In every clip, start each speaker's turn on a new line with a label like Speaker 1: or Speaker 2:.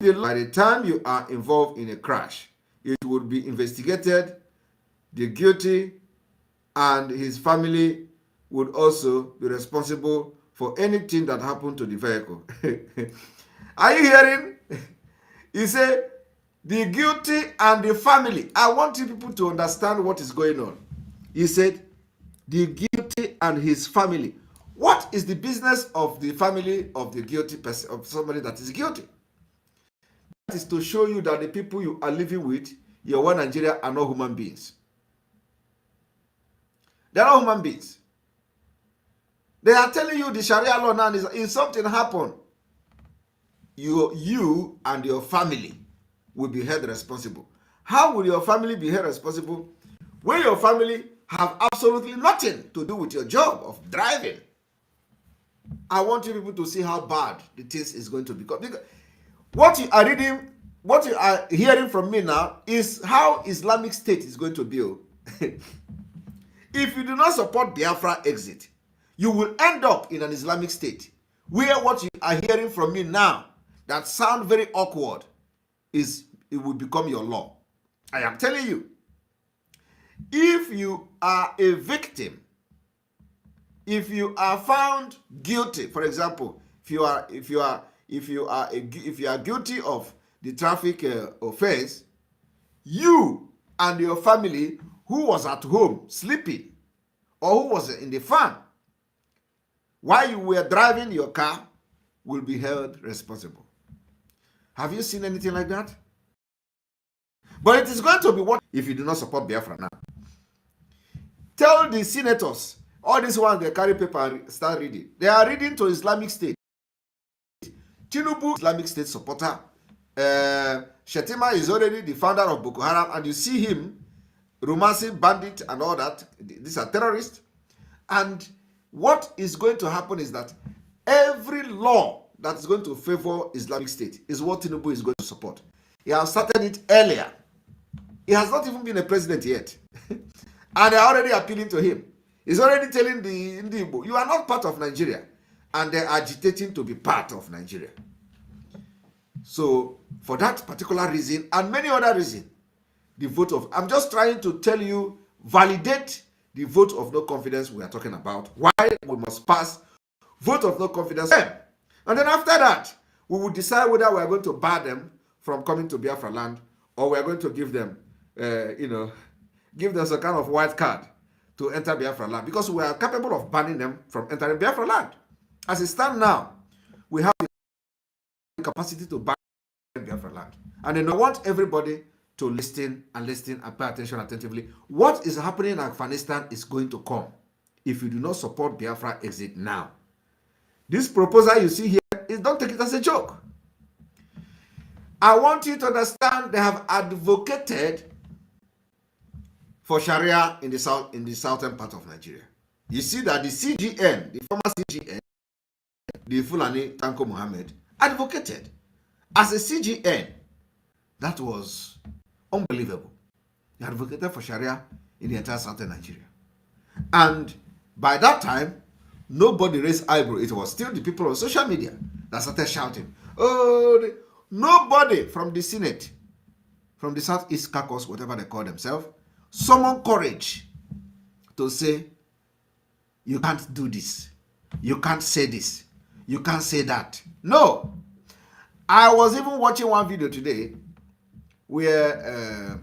Speaker 1: by the time you are involved in a crash, it would be investigated. The guilty and his family would also be responsible for anything that happened to the vehicle. Are you hearing? He said, the guilty and the family. I want you people to understand what is going on. He said, the guilty and his family. What is the business of the family of the guilty person, of somebody that is guilty? That is to show you that the people you are living with, your one Nigeria, are not human beings. They are not human beings. They are telling you the Sharia law now is if something happen, you and your family will be held responsible. How will your family be held responsible when your family have absolutely nothing to do with your job of driving? I want you people to see how bad the things is going to become. Because what you are reading, what you are hearing from me now is how Islamic State is going to build. If you do not support Biafra exit, you will end up in an Islamic State where what you are hearing from me now that sound very awkward is it will become your law. I am telling you. If you are a victim, if you are found guilty, for example, if you are guilty of the traffic offense, you and your family who was at home sleeping or who was in the farm while you were driving your car will be held responsible. Have you seen anything like that? But it is going to be what if you do not support Biafra now. Tell the senators, all these ones they carry paper and start reading. They are reading to Islamic State. Tinubu, Islamic State supporter. Shetima is already the founder of Boko Haram, and you see him romancing bandit and all that. These are terrorists. And what is going to happen is that every law that is going to favor Islamic State is what Tinubu is going to support. He has started it earlier. He has not even been a president yet. And they're already appealing to him. He's already telling the Igbo, you are not part of Nigeria. And they're agitating to be part of Nigeria. So, for that particular reason, and many other reasons, the vote of, I'm just trying to tell you, validate the vote of no confidence we are talking about. Why we must pass vote of no confidence. And then after that, we will decide whether we are going to bar them from coming to Biafra land, or we are going to give them, give them some kind of white card to enter Biafra land, because we are capable of banning them from entering Biafra land. As it stands now, we have the capacity to ban Biafra land. And then I want everybody to listen and pay attention attentively. What is happening in Afghanistan is going to come if you do not support Biafra exit now. This proposal you see here, don't take it as a joke. I want you to understand they have advocated for Sharia in the southern part of Nigeria. You see that the CGN, the former CGN, the Fulani Tanko Muhammad, advocated as a CGN. That was unbelievable. He advocated for Sharia in the entire southern Nigeria. And by that time, nobody raised eyebrow. It was still the people on social media that started shouting, oh, nobody from the Senate, from the Southeast Caucus, whatever they call themselves, summoned courage to say, you can't do this. You can't say this. You can't say that. No. I was even watching one video today where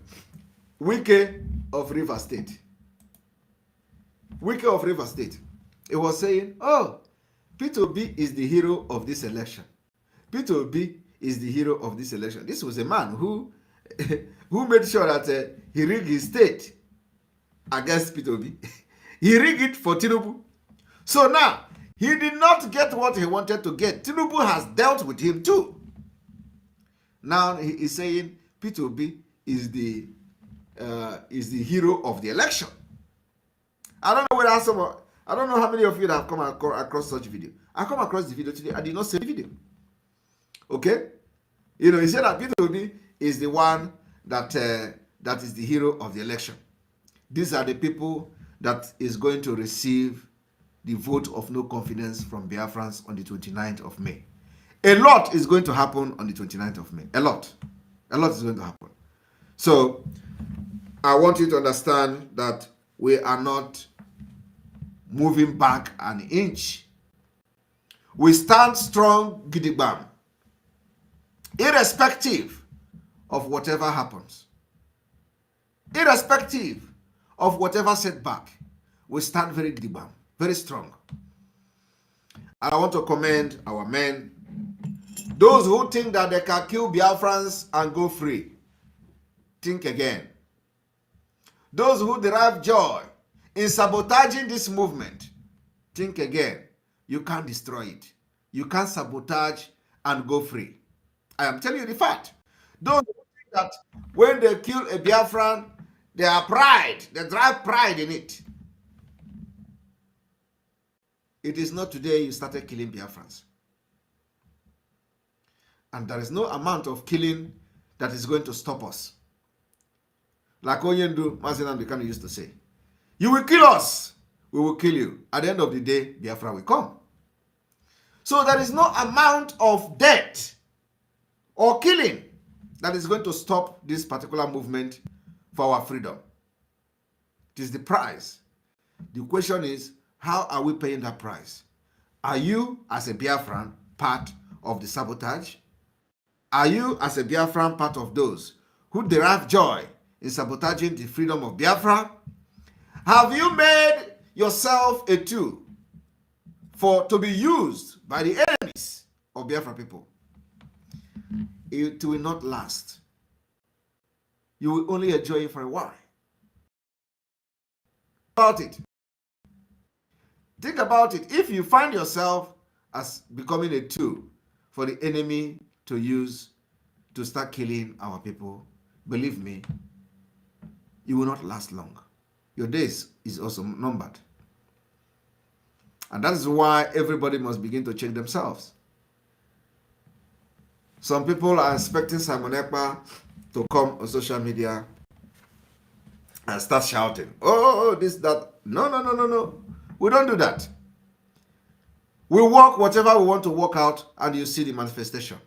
Speaker 1: Wike of River State, it was saying, oh, Peter Obi is the hero of this election. Peter Obi is the hero of this election. This was a man who made sure that he rigged his state against Peter Obi. He rigged it for Tinubu. So now, he did not get what he wanted to get. Tinubu has dealt with him too. Now he is saying Peter Obi is the hero of the election. I don't know whether I don't know how many of you that have come across such video. I come across the video today. I did not see the video. Okay, he said that Peter Obi is the one that is the hero of the election. These are the people that is going to receive the vote of no confidence from Biafrans on the 29th of May. A lot is going to happen on the 29th of May. A lot. A lot is going to happen. So, I want you to understand that we are not moving back an inch. We stand strong, gidigbam, irrespective of whatever happens. Irrespective of whatever setback, we stand very gidigbam, very strong. And I want to commend our men. Those who think that they can kill Biafrans and go free, think again. Those who derive joy in sabotaging this movement, think again. You can't destroy it. You can't sabotage and go free. I am telling you the fact. Those who think that when they kill a Biafran, they are pride. They drive pride in it. It is not today you started killing Biafrans. And there is no amount of killing that is going to stop us. Like Oyendu Mazinam Bikano used to say, you will kill us, we will kill you. At the end of the day, Biafra will come. So there is no amount of death or killing that is going to stop this particular movement for our freedom. It is the price. The question is, how are we paying that price? Are you, as a Biafran, part of the sabotage? Are you, as a Biafran, part of those who derive joy in sabotaging the freedom of Biafra? Have you made yourself a tool to be used by the enemies of Biafra people? It will not last. You will only enjoy it for a while. About it. Think about it. If you find yourself as becoming a tool for the enemy to use to start killing our people, believe me, you will not last long. Your days is also numbered. And that is why everybody must begin to check themselves. Some people are expecting Simon Ekpa to come on social media and start shouting, oh, this, that. No. We don't do that. We walk whatever we want to walk out, and you see the manifestation.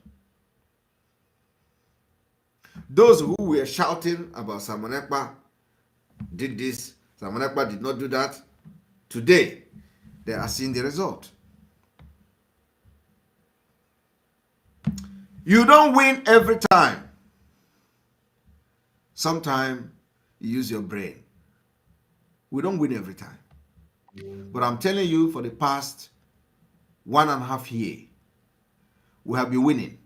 Speaker 1: Those who were shouting about Simon Ekpa did this, Simon Ekpa did not do that, today they are seeing the result. You don't win every time. Sometimes you use your brain. We don't win every time. But I'm telling you, for the past 1.5 years, we have been winning.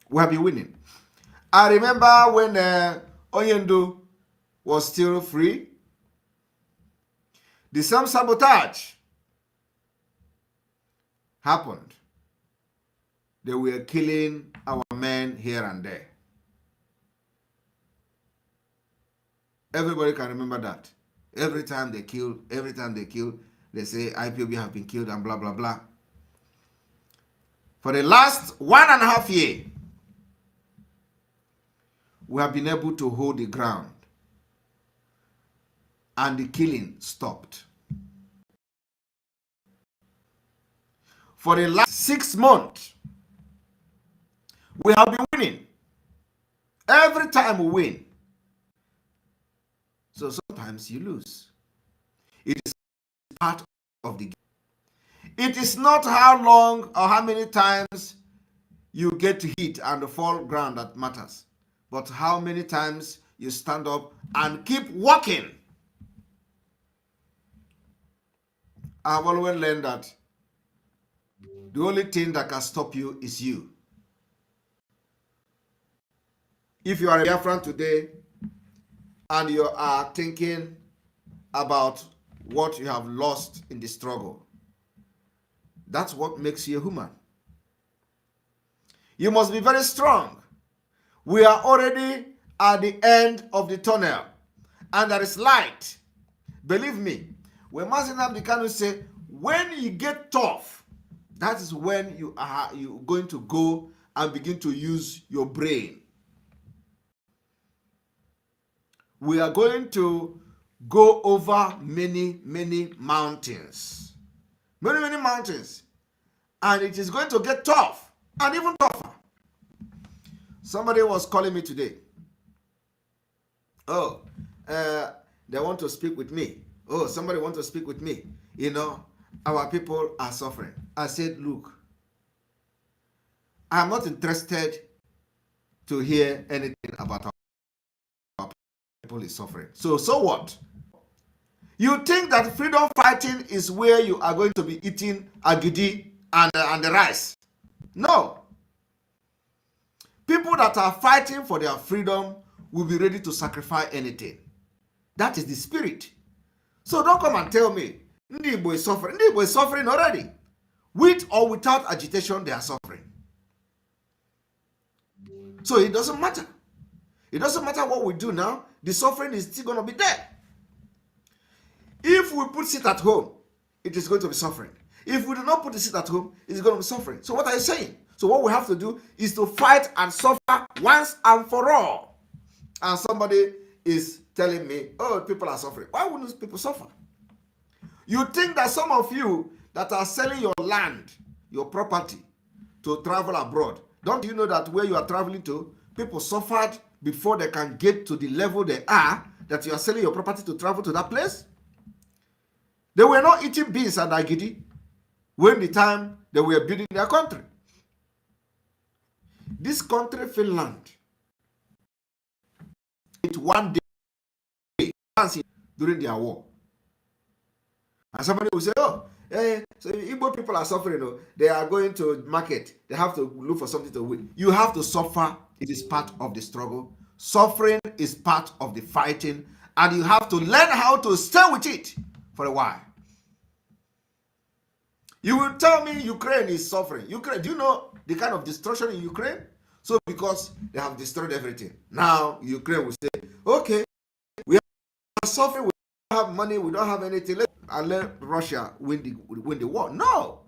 Speaker 1: We have been winning. I remember when Oyendu was still free, the same sabotage happened. They were killing our men here and there. Everybody can remember that. Every time they kill, they say IPOB have been killed and blah, blah, blah. For the last 1.5 years, we have been able to hold the ground. And the killing stopped. For the last 6 months, we have been winning. Every time we win. So sometimes you lose. It is part of the game. It is not how long or how many times you get to hit and fall ground that matters, but how many times you stand up and keep walking. I've always learned that the only thing that can stop you is you. If you are a Biafran today and you are thinking about what you have lost in the struggle, that's what makes you a human. You must be very strong. We are already at the end of the tunnel and there is light. Believe me, when Mazinam Bikano say, when you get tough, that is when you're going to go and begin to use your brain. We are going to go over many mountains. Many mountains. And it is going to get tough and even tougher. Somebody was calling me today. Oh, they want to speak with me. Oh, somebody wants to speak with me. You know, our people are suffering. I said, look, I'm not interested to hear anything about our people is suffering. So what? You think that freedom fighting is where you are going to be eating agidi and the rice? No. People that are fighting for their freedom will be ready to sacrifice anything. That is the spirit. So don't come and tell me Ndi Igbo is suffering. Ndi Igbo is suffering already. With or without agitation, they are suffering. So it doesn't matter. It doesn't matter what we do now. The suffering is still going to be there. If we put it at home, it is going to be suffering. If we do not put the seat at home, it's going to be suffering. So what are you saying? So what we have to do is to fight and suffer once and for all. And somebody is telling me, oh, people are suffering. Why wouldn't people suffer? You think that some of you that are selling your land, your property, to travel abroad, don't you know that where you are traveling to, people suffered before they can get to the level they are, that you are selling your property to travel to that place? They were not eating beans and agidi when the time they were building their country. This country, Finland, it one day during their war. And somebody will say, oh, so Igbo people are suffering. Oh, they are going to market. They have to look for something to eat. You have to suffer. It is part of the struggle. Suffering is part of the fighting. And you have to learn how to stay with it for a while. You will tell me Ukraine is suffering. Ukraine, do you know the kind of destruction in Ukraine? So because they have destroyed everything. Now Ukraine will say, okay, we are suffering, we don't have money, we don't have anything. And let Russia win the war. No.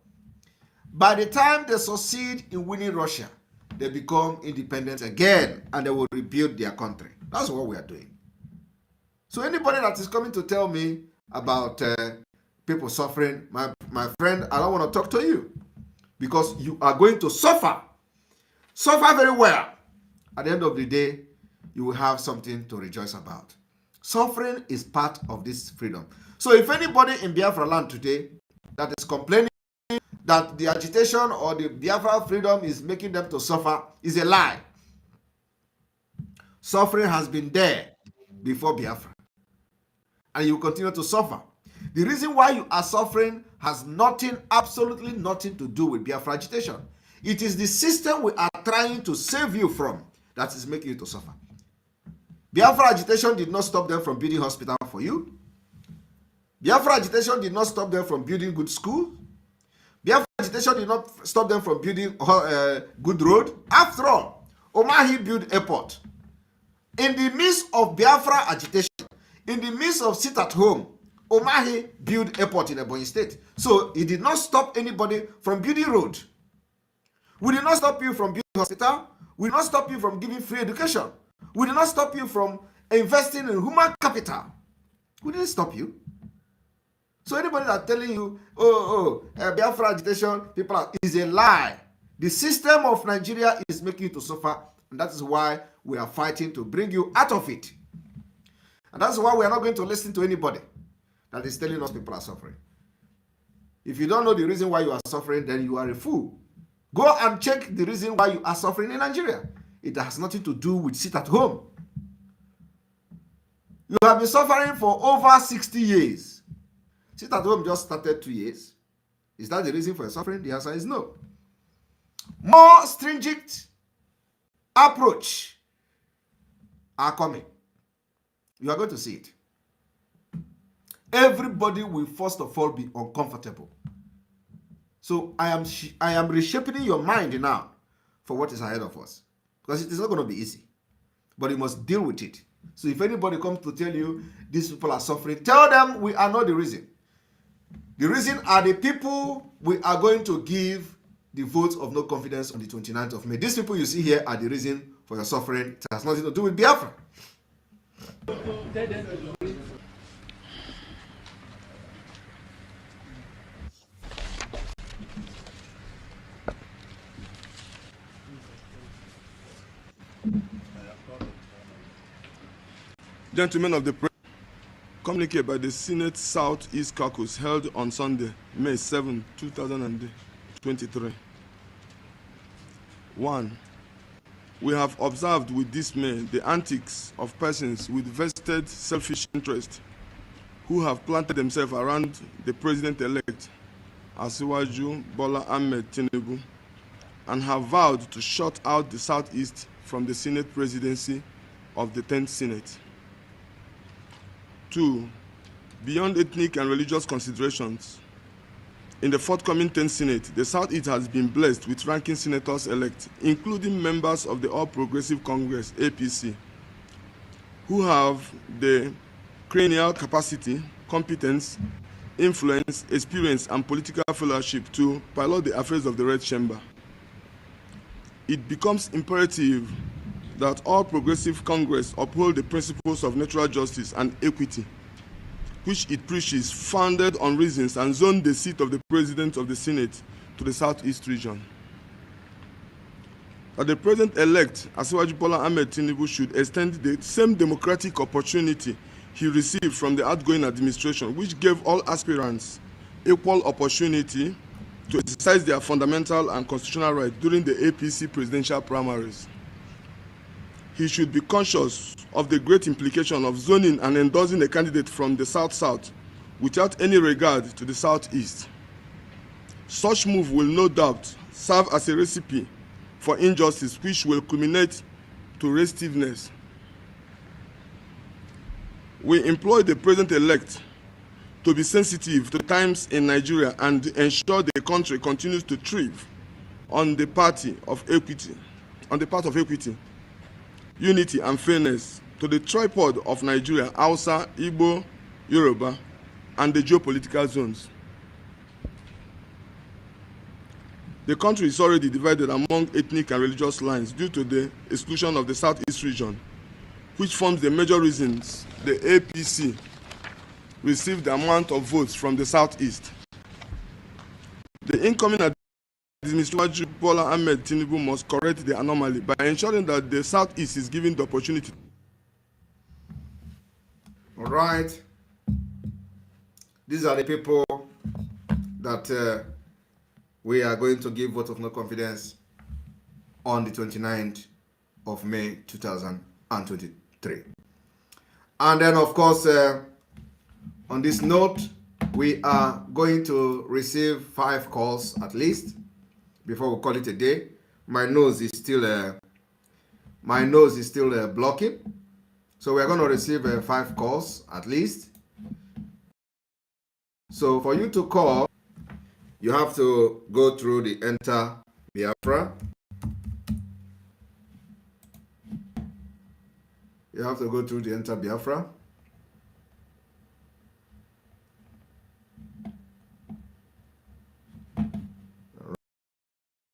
Speaker 1: By the time they succeed in winning Russia, they become independent again and they will rebuild their country. That's what we are doing. So anybody that is coming to tell me about people suffering, my friend, I don't want to talk to you, because you are going to suffer very well. At the end of the day, you will have something to rejoice about. Suffering is part of this freedom. So if anybody in Biafra land today that is complaining that the agitation or the Biafra freedom is making them to suffer, is a lie. Suffering has been there before Biafra, and you continue to suffer. The reason why you are suffering has nothing, absolutely nothing to do with Biafra agitation. It is the system we are trying to save you from that is making you to suffer. Biafra agitation did not stop them from building hospital for you. Biafra agitation did not stop them from building good school. Biafra agitation did not stop them from building good road. After all, Omahi built airport. In the midst of Biafra agitation, in the midst of sit at home, Omahi built airport in Ebonyi State. So it did not stop anybody from building road. We did not stop you from building hospital. We did not stop you from giving free education. We did not stop you from investing in human capital. We didn't stop you. So anybody that's telling you, Biafra agitation, people are, is a lie. The system of Nigeria is making you to suffer, and that is why we are fighting to bring you out of it. And that's why we are not going to listen to anybody that is telling us people are suffering. If you don't know the reason why you are suffering, then you are a fool. Go and check the reason why you are suffering in Nigeria. It has nothing to do with sit at home. You have been suffering for over 60 years. Sit at home just started 2 years. Is that the reason for your suffering? The answer is no. More stringent approach are coming. You are going to see it. Everybody will first of all be uncomfortable. So I am reshaping your mind now for what is ahead of us, because it is not going to be easy, but you must deal with it. So if anybody comes to tell you these people are suffering, tell them we are not the reason. The reason are the people we are going to give the vote of no confidence on the 29th of May. These people you see here are the reason for your suffering. It has nothing to do with Biafra.
Speaker 2: Gentlemen of the press, communique by the Senate Southeast Caucus held on Sunday, May 7, 2023. 1. We have observed with dismay the antics of persons with vested selfish interest who have planted themselves around the president-elect, Asiwaju Bola Ahmed Tinubu, and have vowed to shut out the Southeast from the Senate presidency of the 10th Senate. 2. Beyond ethnic and religious considerations, in the forthcoming 10th Senate, the Southeast has been blessed with ranking senators-elect, including members of the All Progressive Congress, APC, who have the cranial capacity, competence, influence, experience, and political fellowship to pilot the affairs of the Red Chamber. It becomes imperative that all Progressive Congress uphold the principles of natural justice and equity, which it preaches, founded on reasons, and zone the seat of the President of the Senate to the Southeast region. That the President-elect, Asiwaju Bola Ahmed Tinubu, should extend the same democratic opportunity he received from the outgoing administration, which gave all aspirants equal opportunity to exercise their fundamental and constitutional rights during the APC presidential primaries. He should be conscious of the great implication of zoning and endorsing a candidate from the South-South without any regard to the Southeast. Such move will no doubt serve as a recipe for injustice, which will culminate to restiveness. We employ the President-elect to be sensitive to times in Nigeria and ensure the country continues to thrive on the part of equity, unity, and fairness to the tripod of Nigeria, Hausa, Igbo, Yoruba, and the geopolitical zones. The country is already divided among ethnic and religious lines due to the exclusion of the Southeast region, which forms the major reasons the APC received the amount of votes from the Southeast. The incoming administration Bola Ahmed Tinubu must correct the anomaly by ensuring that the Southeast is given the opportunity.
Speaker 1: All right. These are the people that we are going to give vote of no confidence on the 29th of May 2023. And then, of course, on this note, we are going to receive 5 calls at least before we call it a day. My nose is still blocking, so we're going to receive 5 calls at least. So for you to call, you have to go through the Enter BIAFRA. You have to go through the Enter BIAFRA.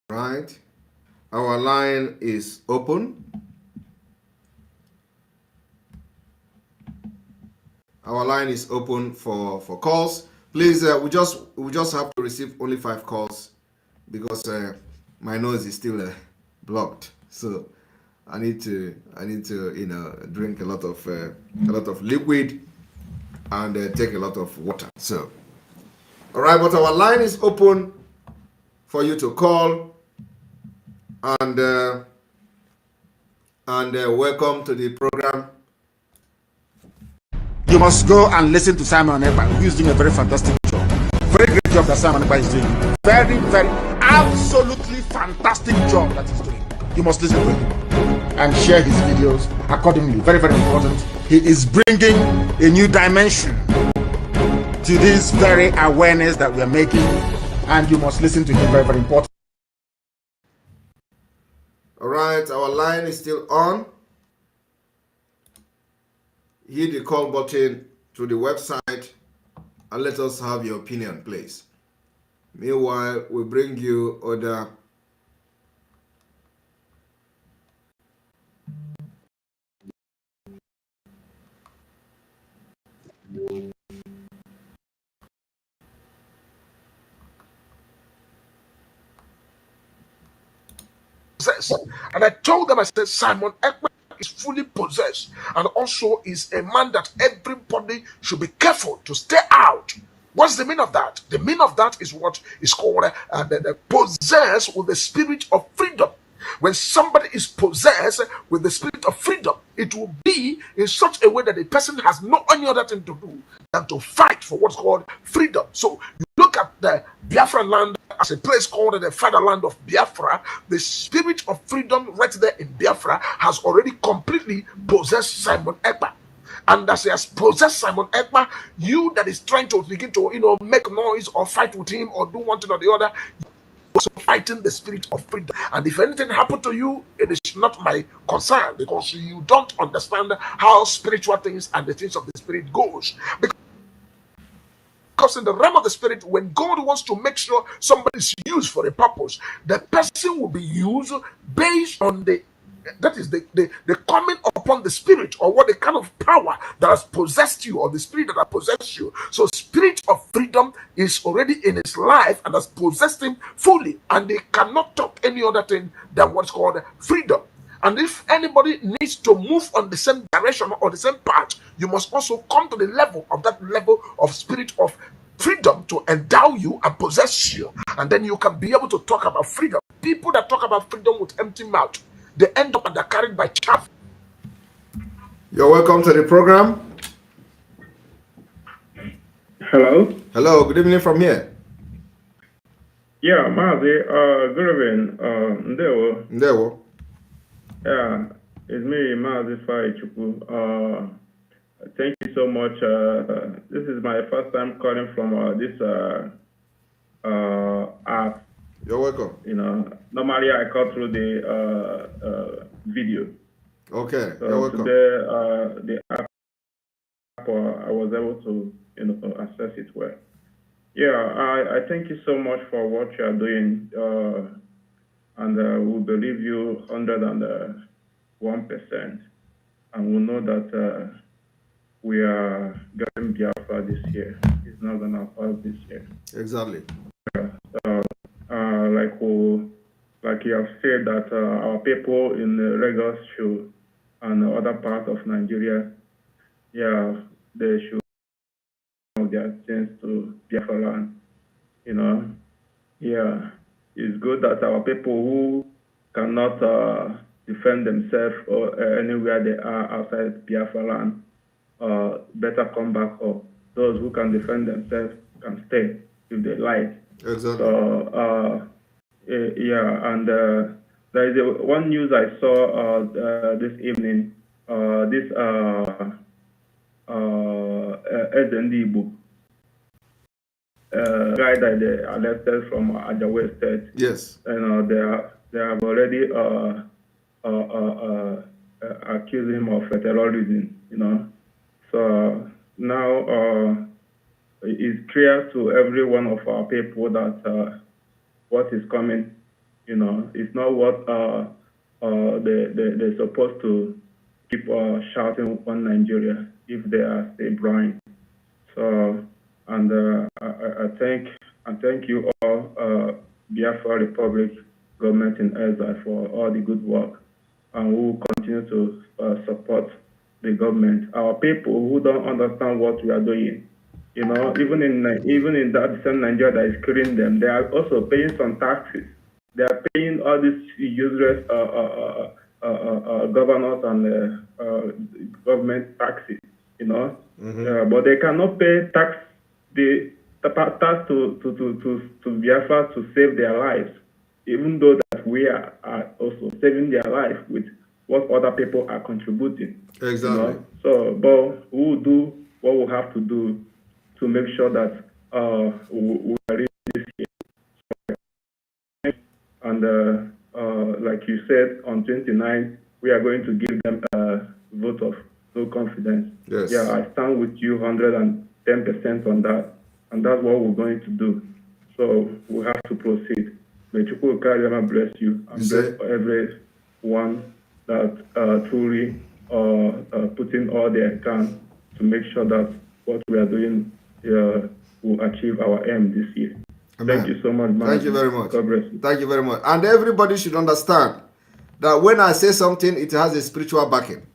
Speaker 1: Right. Our line is open. Our line is open for calls. Please, we just have to receive only 5 calls because my nose is still blocked. So I need to drink a lot of liquid and take a lot of water. So, all right, but our line is open for you to call and welcome to the program.
Speaker 3: You must go and listen to Simon Ekpa, who is doing a very fantastic job. Very great job that Simon Ekpa is doing. Very, very, absolutely fantastic job that he's doing. You must listen to him and share his videos accordingly. Very, very important. He is bringing a new dimension to this very awareness that we are making, and you must listen to him. Very, very important.
Speaker 1: All right, our line is still on. Hit the call button to the website and let us have your opinion, please. Meanwhile, we bring you other
Speaker 3: possessed. And I told them, I said, Simon Ekpa is fully possessed, and also is a man that everybody should be careful to stay out. What's the meaning of that? The meaning of that is what is called the possessed with the spirit of freedom. When somebody is possessed with the spirit of freedom, it will be in such a way that the person has no any other thing to do than to fight for what's called freedom. So you look at the Biafran land as a place called the fatherland of Biafra. The spirit of freedom right there in Biafra has already completely possessed Simon Ekpa. And as he has possessed Simon Ekpa, you that is trying to begin to make noise or fight with him or do one thing or the other, also fighting the spirit of freedom. And if anything happened to you, it is not my concern, because you don't understand how spiritual things and the things of the spirit goes. Because in the realm of the spirit, when God wants to make sure somebody is used for a purpose, the person will be used based on the coming upon the spirit, or what the kind of power that has possessed you, or the spirit that has possessed you. So spirit of freedom is already in his life and has possessed him fully, and they cannot talk any other thing than what's called freedom. And if anybody needs to move on the same direction or the same path, you must also come to the level of that level of spirit of freedom to endow you and possess you, and then you can be able to talk about freedom. People that talk about freedom with empty mouth, they end up and they're carried by chaff.
Speaker 1: You're welcome to the program.
Speaker 4: Hello.
Speaker 1: Hello, good evening from here.
Speaker 4: Yeah, Mazi, good evening.
Speaker 1: Ndewo.
Speaker 4: Yeah, it's me, Mazi Faichuku. Thank you so much. This is my first time calling from this app.
Speaker 1: You're welcome.
Speaker 4: Normally I call through the video.
Speaker 1: Okay,
Speaker 4: So
Speaker 1: you're welcome.
Speaker 4: today, the app, I was able to, access it well. Yeah, I thank you so much for what you are doing, and we believe you 101%, and we know that we are getting Biafra this year. It's not gonna pass this year.
Speaker 1: Exactly.
Speaker 4: Like you have said that our people in Lagos should, and other parts of Nigeria, they should have their things to Biafra land. It's good that our people who cannot defend themselves or anywhere they are outside Biafra land better come back home. Those who can defend themselves can stay if they like.
Speaker 1: Exactly.
Speaker 4: So, and there is one news I saw this evening. This SND book guy that they arrested from Ajawa State.
Speaker 1: Yes.
Speaker 4: They have already accused him of terrorism. So now it's clear to every one of our people that what is coming, it's not what they're supposed to keep shouting on Nigeria if they are still blind. So, and I thank you all, Biafra Republic government in exile, for all the good work, and we will continue to support the government. Our people who don't understand what we are doing, even in that same Nigeria that is killing them, they are also paying some taxes. They are paying all these useless governors and government taxes, but they cannot pay tax to Biafra to save their lives, even though that we are also saving their life with what other people are contributing.
Speaker 1: Exactly.
Speaker 4: So, but we will do what we have to do to make sure that we are ready this year. And like you said, on 29th, we are going to give them a vote of no confidence.
Speaker 1: Yes.
Speaker 4: Yeah, I stand with you 110% on that, and that's what we're going to do. So we have to proceed. May Chukwu Kariyama bless you and bless everyone that truly put in all they can to make sure that what we are doing will achieve our aim this year.
Speaker 1: Amen.
Speaker 4: Thank you so much, man.
Speaker 1: Thank you very much.
Speaker 4: God bless you.
Speaker 1: Thank you very much. And everybody should understand that when I say something, it has a spiritual backing.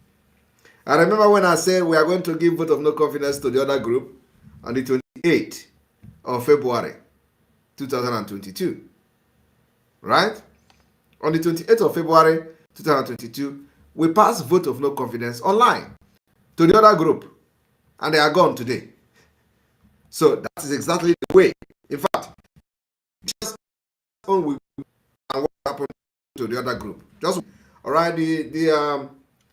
Speaker 1: I remember when I said we are going to give vote of no confidence to the other group on the 28th of February 2022. Right? On the 28th of February 2022, we passed vote of no confidence online to the other group, and they are gone today. So that is exactly the way. In fact, just on we and what happened to the other group. Just all right. The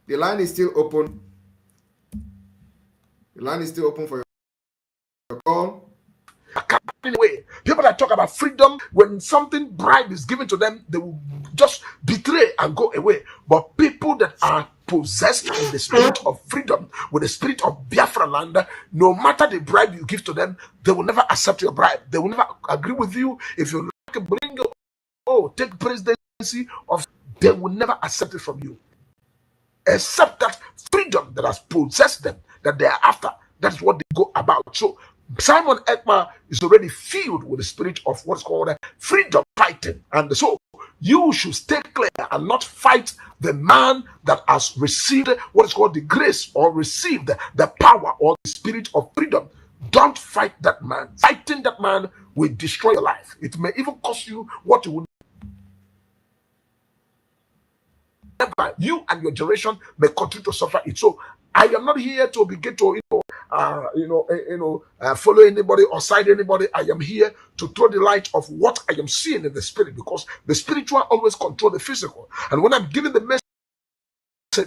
Speaker 1: line is still open. The line is still open for your call.
Speaker 3: Anyway, people that talk about freedom, when something bribe is given to them, they will just betray and go away. But people that are possessed with the spirit of freedom, with the spirit of Biafra land, no matter the bribe you give to them, they will never accept your bribe. They will never agree with you. If you like bring take presidency of, they will never accept it from you. Except that freedom that has possessed them, that they are after, that's what they go about. So Simon Ekman is already filled with the spirit of what's called freedom fighting. And so you should stay clear and not fight the man that has received what is called the grace or received the power or the spirit of freedom. Don't fight that man. Fighting that man will destroy your life. It may even cost you what you will never. You and your generation may continue to suffer it. So I am not here to begin to follow anybody or side anybody. I am here to throw the light of what I am seeing in the spirit, because the spiritual always control the physical. And when I'm giving the message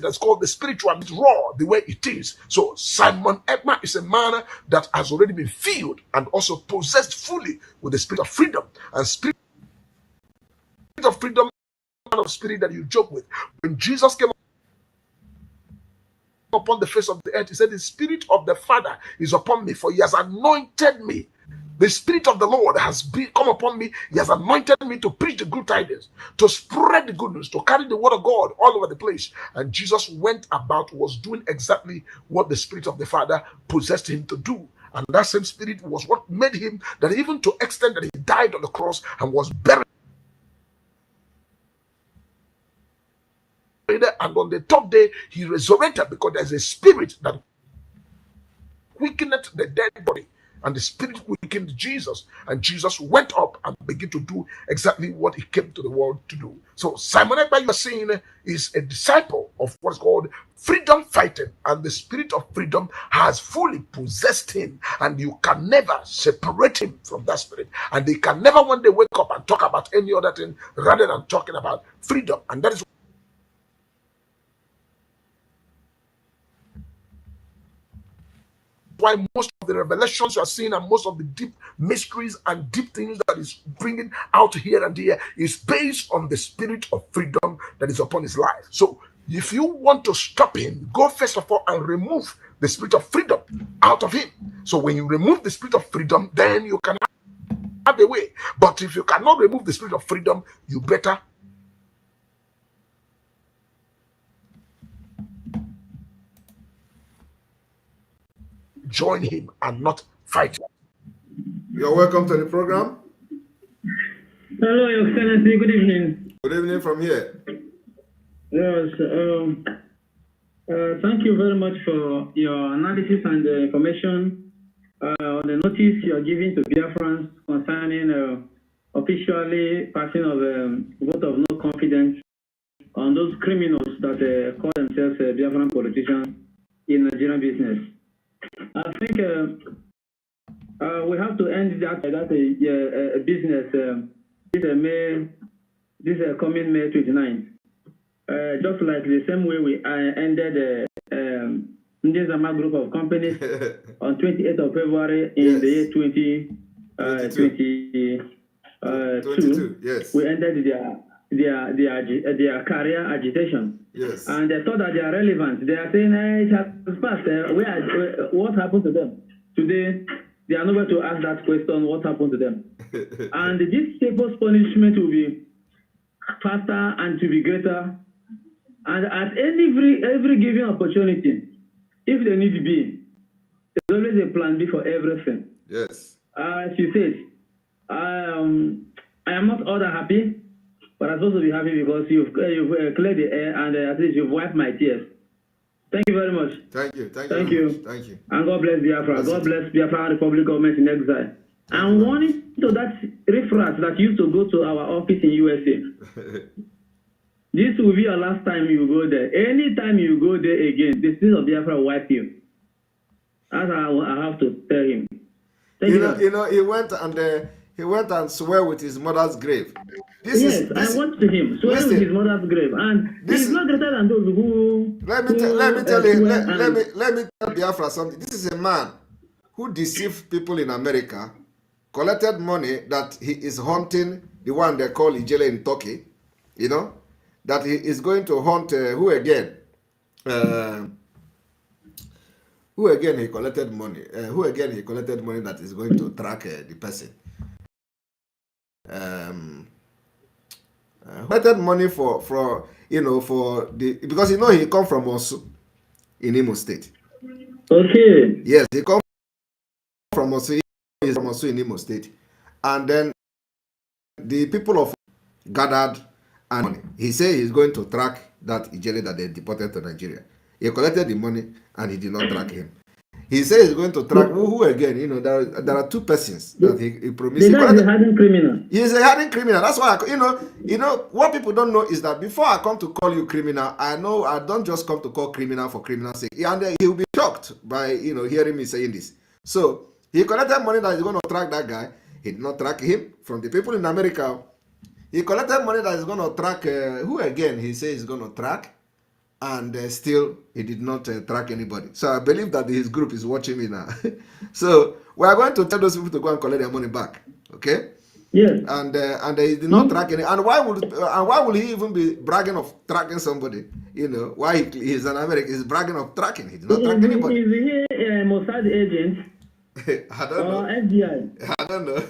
Speaker 3: that's called the spiritual, it's raw the way it is. So Simon Ekman is a man that has already been filled and also possessed fully with the spirit of freedom. And spirit of freedom, kind of spirit that you joke with. When Jesus came upon the face of the earth, he said, the spirit of the Father is upon me, for he has anointed me. The spirit of the Lord has come upon me. He has anointed me to preach the good tidings, to spread the good news, to carry the word of God all over the place. And Jesus went about, was doing exactly what the spirit of the Father possessed him to do. And that same spirit was what made him, that even to extent that he died on the cross and was buried. And on the third day, he resurrected, because there's a spirit that quickened the dead body. And the spirit quickened Jesus. And Jesus went up and began to do exactly what he came to the world to do. So Simon Ekman, you are seeing, is a disciple of what's called freedom fighting. And the spirit of freedom has fully possessed him. And you can never separate him from that spirit. And they can never one day wake up and talk about any other thing rather than talking about freedom. And that is why most of the revelations you are seeing and most of the deep mysteries and deep things that is bringing out here and there is based on the spirit of freedom that is upon his life. So if you want to stop him, go first of all and remove the spirit of freedom out of him. So when you remove the spirit of freedom, then you can have a way. But if you cannot remove the spirit of freedom, you better join him and not fight.
Speaker 1: You're welcome to the program.
Speaker 5: Hello, Your Excellency. Good evening.
Speaker 1: Good evening from here.
Speaker 5: Yes. Thank you very much for your analysis and the information on the notice you are giving to Biafrans concerning officially passing of vote of no confidence on those criminals that call themselves Biafran politicians in Nigerian business. I think we have to end that business this coming May 29th. Just like the same way we ended Ndizama group of companies on 28th of February in the year 2022.
Speaker 1: Yes.
Speaker 5: We ended their career agitation.
Speaker 1: Yes.
Speaker 5: And they thought that they are relevant. They are saying, hey, it has passed. What happened to them? Today, they are nowhere to ask that question, what happened to them? And this people's punishment will be faster and to be greater. And at every given opportunity, if they need to be, there's always a plan B for everything.
Speaker 1: Yes.
Speaker 5: As you said, I am not all that happy But I'm supposed to be happy because you've cleared the air and at least you've wiped my tears. Thank you very much.
Speaker 1: Thank you.
Speaker 5: Thank you.
Speaker 1: Much. Thank you.
Speaker 5: And God bless Biafra. God bless Biafra Republic Government in exile. And warning to that reference that used to go to our office in USA. This will be your last time you go there. Anytime you go there again, the spirit of Biafra will wipe you. That's how I have to tell him.
Speaker 1: You know, he went and swore with his mother's grave.
Speaker 5: I watched him swear with his mother's grave, and he's not greater than those who.
Speaker 1: Let me tell Biafra something. This is a man who deceived people in America, collected money that he is hunting the one they call Ijele in Turkey. You know, that he is going to hunt who again? Who again he collected money? Who again he collected money that is going to track the person? Collected money for because he come from Osu in Imo State.
Speaker 5: Okay.
Speaker 1: Yes, he come from Osu. He's from Osu in Imo State, and then the people of gathered and money. He said he's going to track that Ijele that they deported to Nigeria. He collected the money and he did not track him. He said he's going to track who again? You know, there are two persons that he promised.
Speaker 5: The guy is a hardened criminal.
Speaker 1: He is a hardened criminal. That's why you know what people don't know is that before I come to call you criminal, I know I don't just come to call criminal for criminal's sake. And he will be shocked by hearing me saying this. So he collected money that is going to track that guy. He did not track him from the people in America. He collected money that is going to track who again? He says he's going to track. And still, he did not track anybody. So I believe that his group is watching me now. So we are going to tell those people to go and collect their money back. Okay?
Speaker 5: Yes.
Speaker 1: And he did not track any. And why would he even be bragging of tracking somebody? You know, why he's an American? He's bragging of tracking. He did not track anybody.
Speaker 5: Is he a Mossad agent?
Speaker 1: I don't know.
Speaker 5: Or FBI?
Speaker 1: I don't know.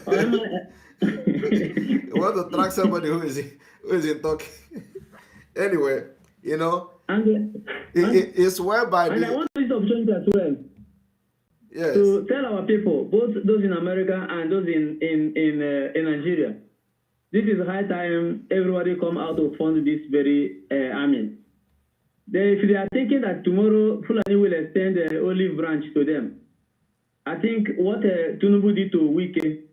Speaker 1: You want to track somebody who is in Turkey? Anyway, you know. It's whereby
Speaker 5: and I want this opportunity as well.
Speaker 1: Yes.
Speaker 5: To tell our people, both those in America and those in Nigeria, this is high time everybody come out to fund this very army. If they are thinking that tomorrow Fulani will extend the olive branch to them, I think what Tinubu did to Wike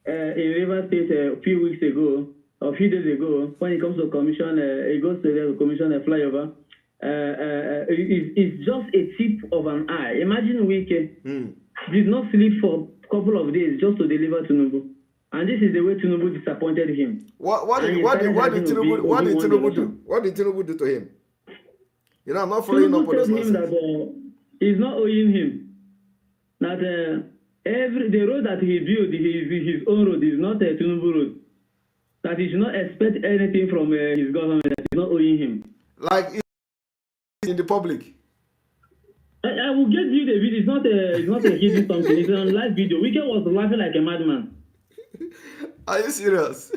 Speaker 5: in Rivers State a few weeks ago, or a few days ago, when it comes to commission, it goes to the commission a flyover. It's just a tip of an eye. Imagine Wike did not sleep for a couple of days just to deliver Tinubu, and this is the way Tinubu disappointed him.
Speaker 1: What did Tinubu do? What did Tinubu do to him? You know, I'm not following up on this nonsense.
Speaker 5: That he's not owing him. That the road that he built, his own road, is not a Tinubu road. That he should not expect anything from his government. That is not owing him.
Speaker 1: Like in the public.
Speaker 5: I will get you the video. It's not a hidden something. It's a live video. Wike was laughing like a madman.
Speaker 1: Are you serious?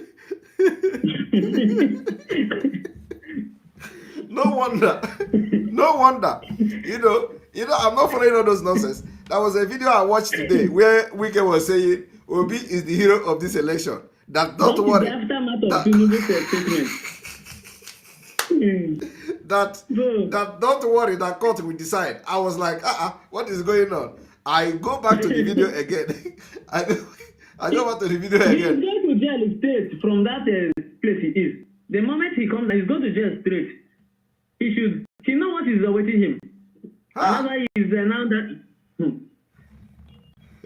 Speaker 1: No wonder. You know, I'm not following all those nonsense. There was a video I watched today where Wike was saying Obi is the hero of this election. That don't worry.
Speaker 5: The aftermath of Tinubu's statement.
Speaker 1: That don't worry, that court will decide. I was like, what is going on? I go back to the video again. I go back to the video again.
Speaker 5: He's going to jail straight from that place he is. The moment he comes, he's going to jail straight. He know what is awaiting him. Another is now that.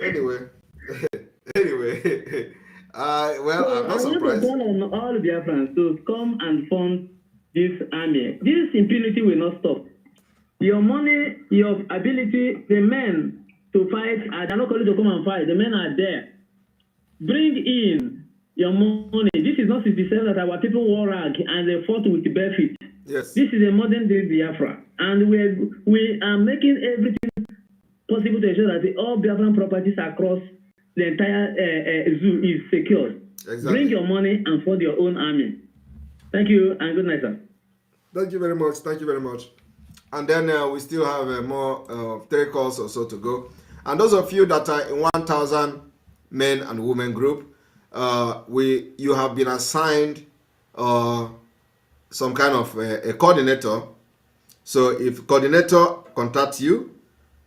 Speaker 1: Anyway, I'm not surprised.
Speaker 5: I want to call on all Biafrans to come and fund this army. This impunity will not stop. Your money, your ability, the men to fight, they're not calling to come and fight. The men are there. Bring in your money. This is not 67 that our people wore rag and they fought with bare feet.
Speaker 1: Yes.
Speaker 5: This is a modern day Biafra. And we are making everything possible to ensure that all Biafran properties across the entire zoo is secured.
Speaker 1: Exactly.
Speaker 5: Bring your money and fund your own army. Thank you and good night, sir.
Speaker 1: Thank you very much. And then we still have more 3 calls or so to go. And those of you that are in 1,000 men and women group, you have been assigned or some kind of a coordinator. So if coordinator contacts you,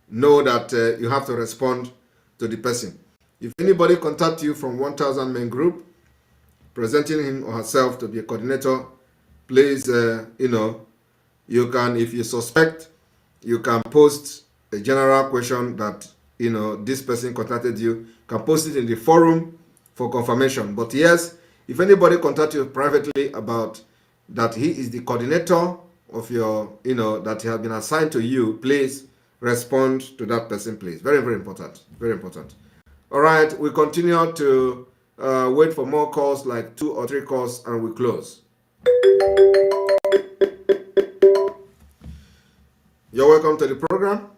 Speaker 1: know that you have to respond to the person. If anybody contacts you from 1000 men group, presenting him or herself to be a coordinator, please, you can, if you suspect, you can post a general question that, this person contacted you, can post it in the forum for confirmation. But yes, if anybody contacts you privately about that he is the coordinator of your, that he has been assigned to you, please respond to that person, please. Very, very important. Very important. All right, we continue to wait for more calls, like 2 or 3 calls, and we close. You're welcome to the program.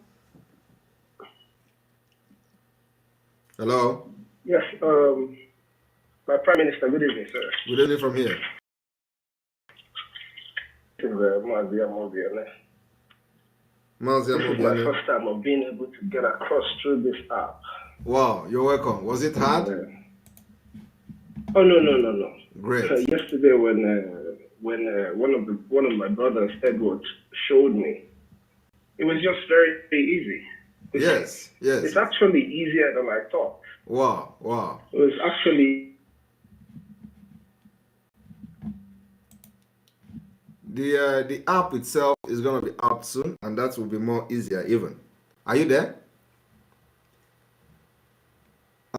Speaker 1: Hello.
Speaker 6: Yes, my Prime Minister, good evening, sir.
Speaker 1: Good evening from here.
Speaker 6: This is Mazia Mobiane. This is my first time of being able to get across through this app.
Speaker 1: Wow, you're welcome. Was it hard?
Speaker 6: Oh, no.
Speaker 1: Great.
Speaker 6: Yesterday, when one of my brothers, Edward, showed me, it was just very, very easy.
Speaker 1: Yes.
Speaker 6: It's actually easier than I thought.
Speaker 1: Wow.
Speaker 6: It was actually...
Speaker 1: The app itself is going to be out soon, and that will be more easier even. Are you there?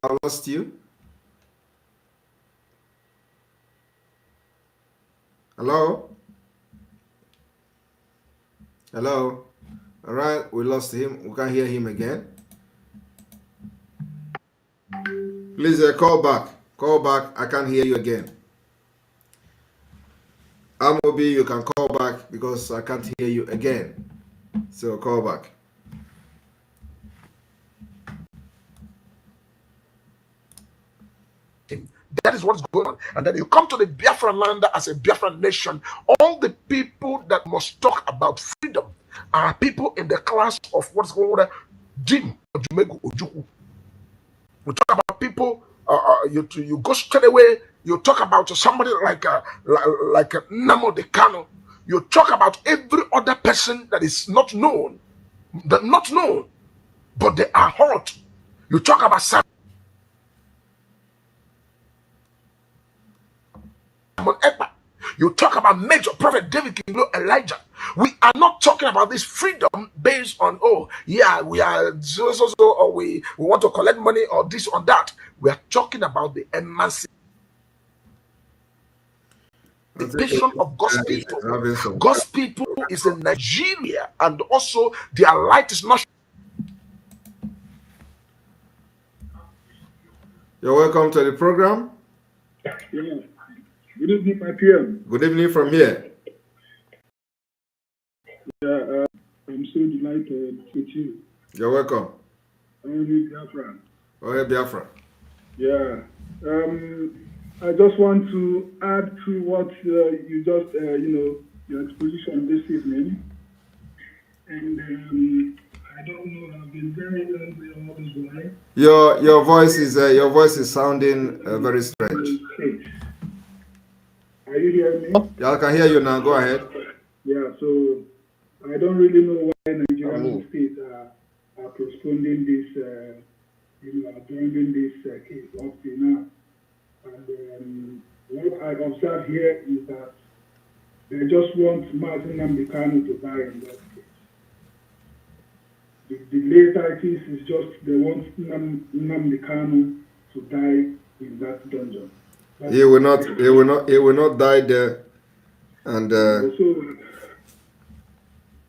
Speaker 1: I lost you. Hello? All right, we lost him. We can't hear him again. Please call back. I can't hear you again. Amobi, you can call back because I can't hear you again. So call back.
Speaker 3: That is what's going on. And then you come to the Biafra land as a Biafra nation. All the people that must talk about freedom are people in the class of what's going on. Jim Ojumegu Ojuku. We talk about people, you go straight away, you talk about somebody like Namo Decano. You talk about every other person that is not known, but they are hot. You talk about Simon Ekpa. You talk about Major Prophet David King Elijah. We are not talking about this freedom based on, we are so, or we want to collect money or this or that. We are talking about the emancipation of God's people. God's people is in Nigeria, and also their light is not.
Speaker 1: You're welcome to the program.
Speaker 7: Yeah. Good evening, my PM.
Speaker 1: Good evening from here.
Speaker 7: Yeah, I'm so delighted with you.
Speaker 1: You're welcome.
Speaker 7: I'm Biafra.
Speaker 1: Biafra.
Speaker 7: Yeah. I just want to add to what you just, your exposition this evening. And I don't know, I've been very angry all this while.
Speaker 1: Your voice is sounding very strange.
Speaker 7: Are you hearing me?
Speaker 1: Yeah, I can hear you now. Go ahead.
Speaker 7: Yeah, so I don't really know why Nigerian states are postponing this, abandoning this case up to now. And what I observe here is that they just want Martin Nnamdi Kanu to die in that case. The later it is just they want Nnamdi Kanu to die in that dungeon. He will not
Speaker 1: die there. And
Speaker 7: also,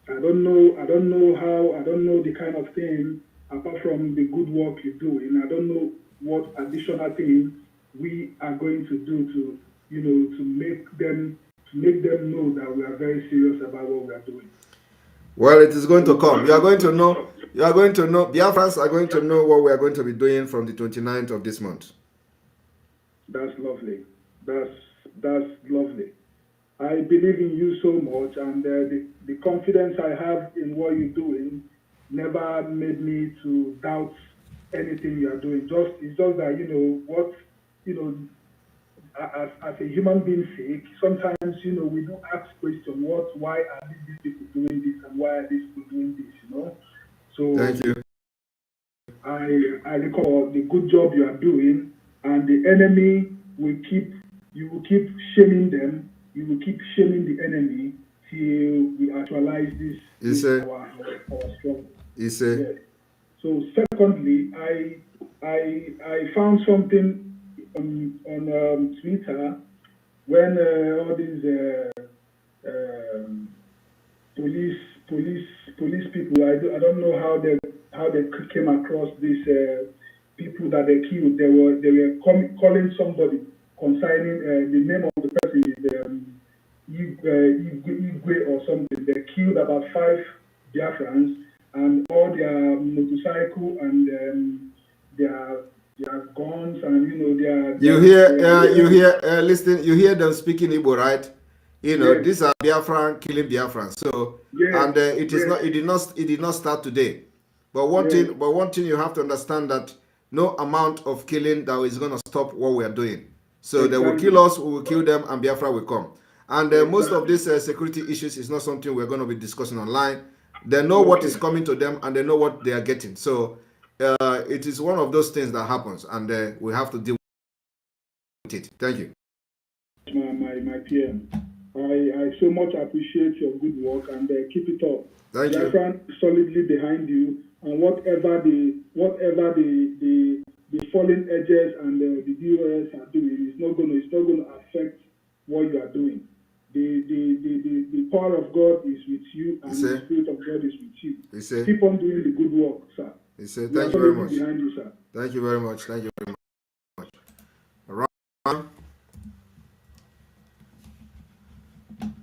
Speaker 7: I don't know the kind of thing, apart from the good work you do, and I don't know what additional things we are going to do to make them know that we are very serious about what we are doing.
Speaker 1: Well, it is going to come. You are going to know. Biafrans are going to know what we are going to be doing from the 29th of this month.
Speaker 7: That's lovely. That's lovely. I believe in you so much, and the confidence I have in what you're doing never made me to doubt anything you are doing. It's just that as a human being sake, sometimes, we do ask questions, why are these people doing this and why are these people doing this, So
Speaker 1: Thank you.
Speaker 7: I recall the good job you are doing, and the enemy you will keep shaming them, you will keep shaming the enemy till we actualize this our struggle.
Speaker 1: Yes.
Speaker 7: So secondly, I found something on Twitter when all these police people, I don't know how they came across these people that they killed. They were calling somebody concerning the name of the person is Igwe or something. They killed about 5 Biafrans, and all their motorcycle and their guns and their
Speaker 1: listen, you hear them speaking Igbo, right?
Speaker 7: Yes.
Speaker 1: These are Biafran killing Biafran. So
Speaker 7: Yes.
Speaker 1: and it did not start today. But one thing you have to understand, that no amount of killing that is going to stop what we are doing. So they will kill us, we will kill them, and Biafra will come. And most of these security issues is not something we're going to be discussing online. They know what is coming to them, and they know what they are getting. So it is one of those things that happens, and we have to deal with it. Thank you.
Speaker 7: My PM, I so much appreciate your good work, and keep it up.
Speaker 1: Thank you.
Speaker 7: Biafran solidly behind you, and whatever the falling edges and the DOS are doing, it's not going to affect what you are doing. The power of God is with you, and the Spirit of God is with you. Keep on doing the good work, sir.
Speaker 1: Thank you very much.
Speaker 7: Behind you, sir.
Speaker 1: Thank you very much. Thank you very much. Right.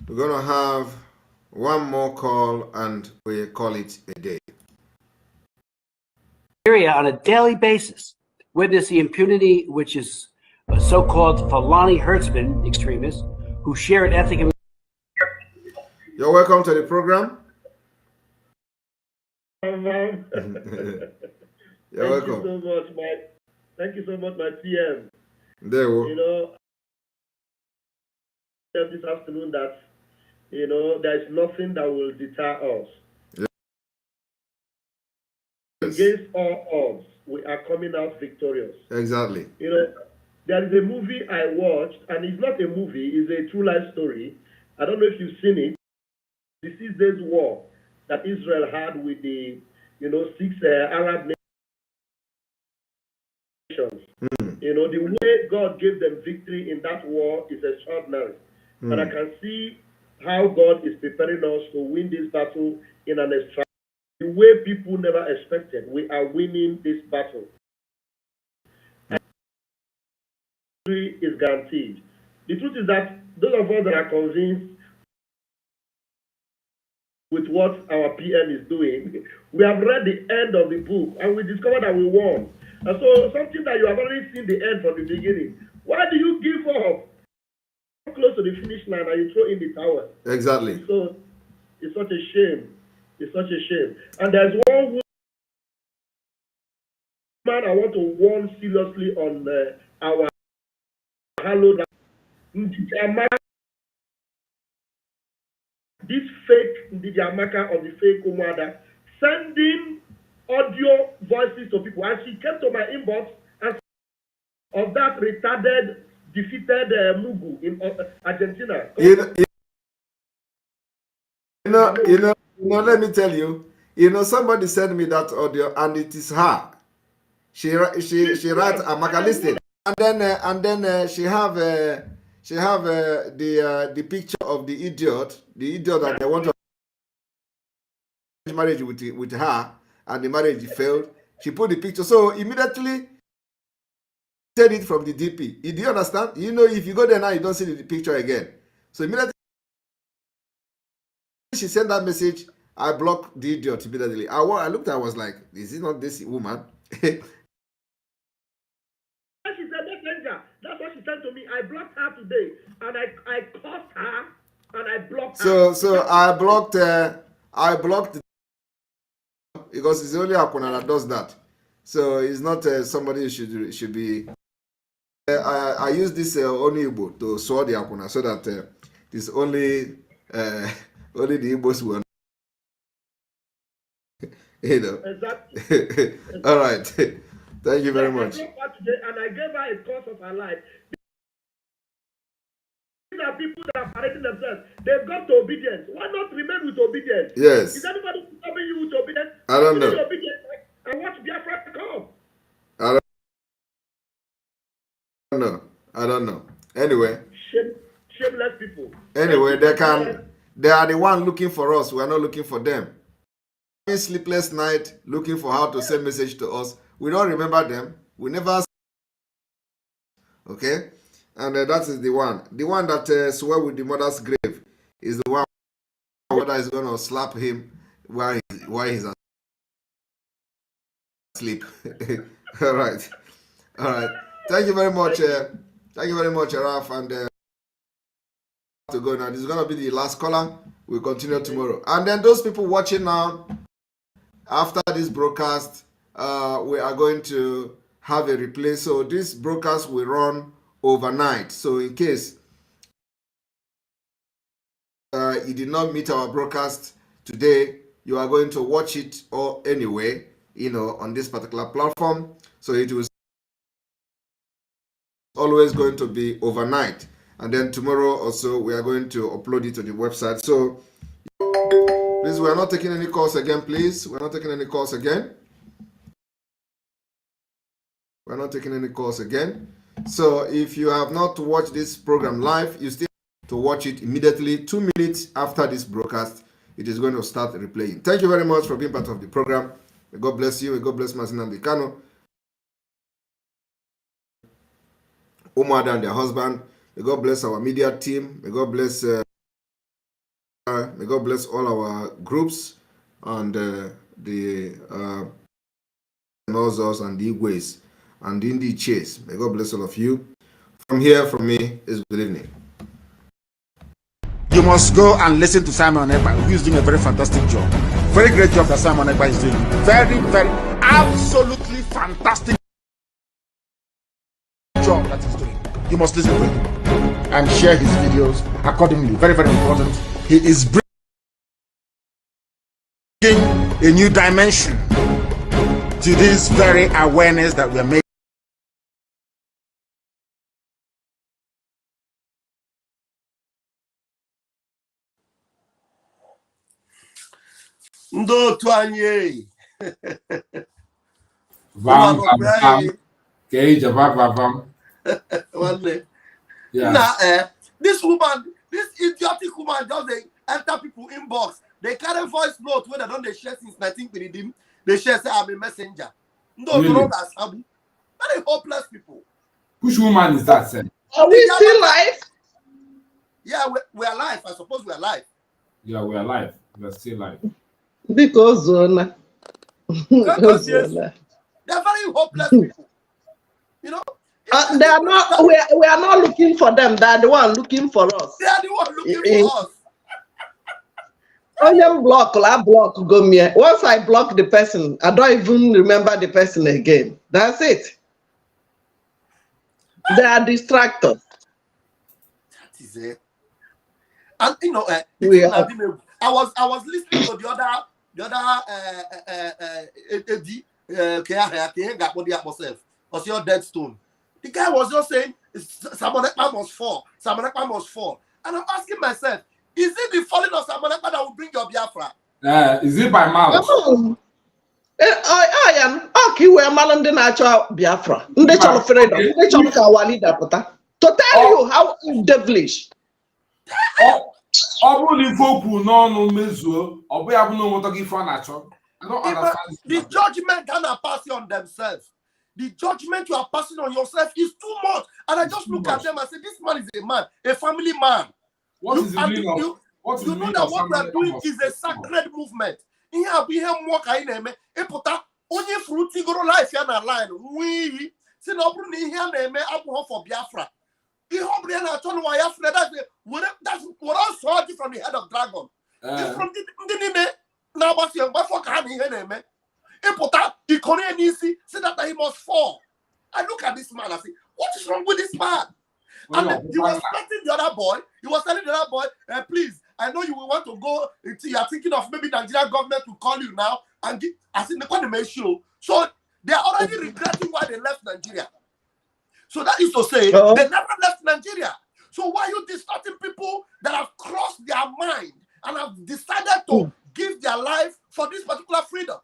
Speaker 1: We're going to have one more call, and we call it a day.
Speaker 8: On a daily basis, witness the impunity which is so-called Fulani herdsmen extremists who share an ethic.
Speaker 1: You're welcome to the program.
Speaker 9: You're
Speaker 1: welcome.
Speaker 9: Thank you so much, my PM.
Speaker 1: There we go.
Speaker 9: This afternoon that there's nothing that will deter us.
Speaker 1: Yes.
Speaker 9: Against all odds, we are coming out victorious.
Speaker 1: Exactly.
Speaker 9: There is a movie I watched, and it's not a movie, it's a true life story. I don't know if you've seen it. The 6 days war that Israel had with the 6 Arab nations. The way God gave them victory in that war is extraordinary. And I can see how God is preparing us to win this battle in an extraordinary way people never expected. We are winning this battle. And victory is guaranteed. The truth is that those of us that are convinced with what our PM is doing, we have read the end of the book, and we discovered that we won. And so something that you have already seen the end from the beginning. Why do you give up? Close to the finish line and you throw in the towel.
Speaker 1: Exactly.
Speaker 9: So it's such a shame. It's such a shame. And there's one woman I want to warn seriously on our hallowed. This fake Ndijamaka or the fake Umada sending audio voices to people, and she came to my inbox and of that retarded defeated Mugu in Argentina.
Speaker 1: Let me tell you. Somebody sent me that audio, and it is her. She writes Amaka, listen, and then she have the picture of the idiot that they want to marriage with her, and the marriage failed. She put the picture, so immediately said it from the DP. Do you understand? If you go there now, you don't see the picture again. So immediately she sent that message, I blocked the idiot immediately. I looked, I was like, is it not this woman?
Speaker 9: She said, messenger. That's what she said to me. I blocked her today, and I cursed her, and I blocked her.
Speaker 1: So I blocked because it's only Akuna that does that. So it's not somebody who should be I use this only Igbo to sword the Akuna so that it's only only the Igbos will know. You know.
Speaker 9: Exactly.
Speaker 1: All right. Thank you very much.
Speaker 9: I today and I gave her a course of her life. These are people that are parading themselves. They've got to obedience. Why not remain with obedience?
Speaker 1: Yes.
Speaker 9: Is anybody stopping you with obedience?
Speaker 1: I don't know.
Speaker 9: Obedience and watch Biafra come.
Speaker 1: I don't know. Anyway.
Speaker 9: Shameless people.
Speaker 1: Anyway, they are the one looking for us. We are not looking for them. Sleepless night looking for how to send message to us. We don't remember them. We never. Okay, and that is the one that swear with the mother's grave is the one that is going to slap him while he's asleep. All right. Thank you very much. Thank you very much, Ralph. And to go now. This is going to be the last caller. We'll continue tomorrow. And then those people watching now, after this broadcast, we are going to have a replay. So this broadcast will run overnight. So in case you did not meet our broadcast today, you are going to watch it or anyway, on this particular platform. So it was always going to be overnight. And then tomorrow also, we are going to upload it to the website. So please, we are not taking any calls again, please. We're not taking any calls again. We're not taking any calls again. So if you have not watched this program live, you still have to watch it immediately. 2 minutes after this broadcast, it is going to start replaying. Thank you very much for being part of the program. May God bless you. May God bless Mazina Bikano, Umar and their husband. May God bless our media team. May God bless all our groups and the Nozos and the Igwes and the Indi Chase. May God bless all of you. From here, from me, is good evening.
Speaker 3: You must go and listen to Simon Ekpa, who is doing a very fantastic job. Very great job that Simon Ekpa is doing. Very, very, absolutely fantastic job that he's doing. You must listen to him and share his videos accordingly. Very, very important. He is bringing a new dimension to this very awareness that we are making.
Speaker 10: Ndo twanye.
Speaker 11: Vam.
Speaker 10: Nah, this woman, this idiotic woman just they enter people inbox. They carry voice note when they don't they share since 1930. They share say I'm a messenger. No,
Speaker 11: Really?
Speaker 10: no, that's Sabu. Very hopeless people.
Speaker 11: Which woman is that, sir?
Speaker 12: Are we still live?
Speaker 10: Yeah, we are live. I suppose we are live.
Speaker 11: Yeah, we are live. We are still live.
Speaker 12: Because Zona.
Speaker 10: They're very hopeless people. You know?
Speaker 12: They are not. We are not looking for them. They are the one looking for us.
Speaker 10: They are the one looking for us.
Speaker 12: I block go me. Once I block the person, I don't even remember the person again. That's it. They are distractors.
Speaker 10: That is it. And you know, I was listening to the other was your dead stone. The guy was just saying Samonekpa must fall. Samonekpa must fall. And I'm asking myself, is it the falling of Samonekpa that will bring your Biafra?
Speaker 11: Is it by mouth?
Speaker 12: I am okay. We are Malandi natural Biafra. They cholo freedom. They cholo kawali dapota. To tell you how devilish.
Speaker 11: I don't understand.
Speaker 10: The judgment cannot pass on themselves. The judgment you are passing on yourself is too much. And I just look at them and say, this man is a man, a family man.
Speaker 11: What is the meaning of
Speaker 10: you know that what we are doing is a sacred movement. Here we have more kind of only fruity go life here na line. We see no problem here name for Biafra. That's what I saw from the head of dragon. It's from the now what's your name? He put out the Korean easy, say that he must fall. I look at this man and say, What is wrong with this man? And he was threatening the other boy. He was telling the other boy, please, I know you will want to go. You are thinking of maybe Nigerian government to call you now and give, as in the government show. So they are already regretting why they left Nigeria. So that is to say, they never left Nigeria. So why are you distorting people that have crossed their mind and have decided to give their life for this particular freedom?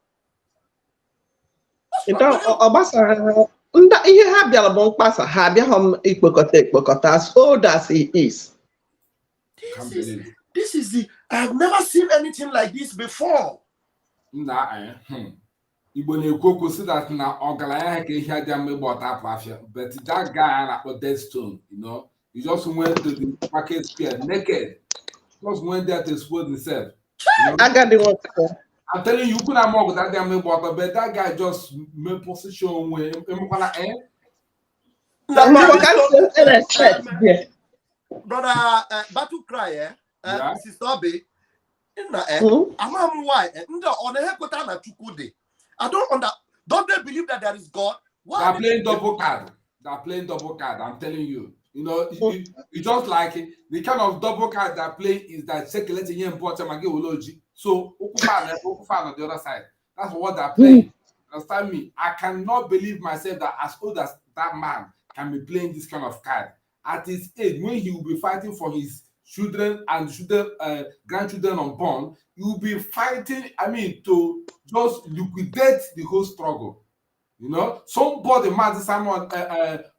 Speaker 12: Ihe ha bịara bụ mkpasa ha abịaghị ikpokọta as old as he is.
Speaker 10: This is the I have never seen anything like this before.
Speaker 11: Igbo na-ekwu si that na ọgaranya ha ka ihe adịa mmegbu ọta afia, but that guy na dead stone, you know, he just went to the market square naked, just went there to expose himself. You know? I'm telling you, could have more that damn but that guy just made position where
Speaker 10: brother Battle Cry, Sister Obi, why? Don't they believe that there is God?
Speaker 11: They're playing double card. They're playing double card. I'm telling you. You know, it's just like the kind of double card they're playing is that circulating here in Portugal. So, on the other side. That's what they're playing. Understand me? I cannot believe myself that as old as that man can be playing this kind of card. At his age, when he will be fighting for his children and grandchildren unborn, he will be fighting, to just liquidate the whole struggle. You know, somebody, Mazen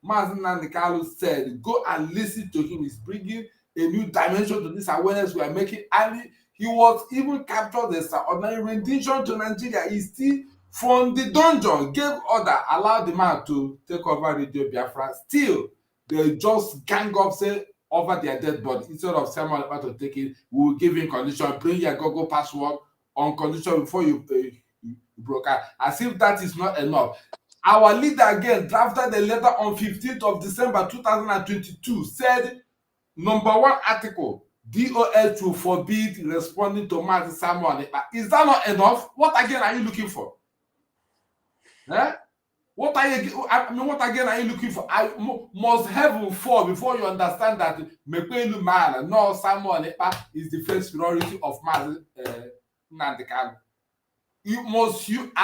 Speaker 11: Nandikalu said, go and listen to him. He's bringing a new dimension to this awareness we are making. And he was even captured as an ordinary rendition to Nigeria. He still, from the dungeon, gave order, allowed the man to take over Radio Biafra. Still, they just gang up, say, over their dead body. Instead of someone about to take it, we will give him condition, bring your Google password on condition before you broke out. As if that is not enough. Our leader again drafted a letter on 15th of December 2022, said, number 1 article, DOL to forbid responding to Martin Samuel. Is that not enough? What again are you looking for? What again are you looking for? Must heaven fall before you understand that Mekwelu man, no Samuel is the first priority of Martin Nandekano. You must just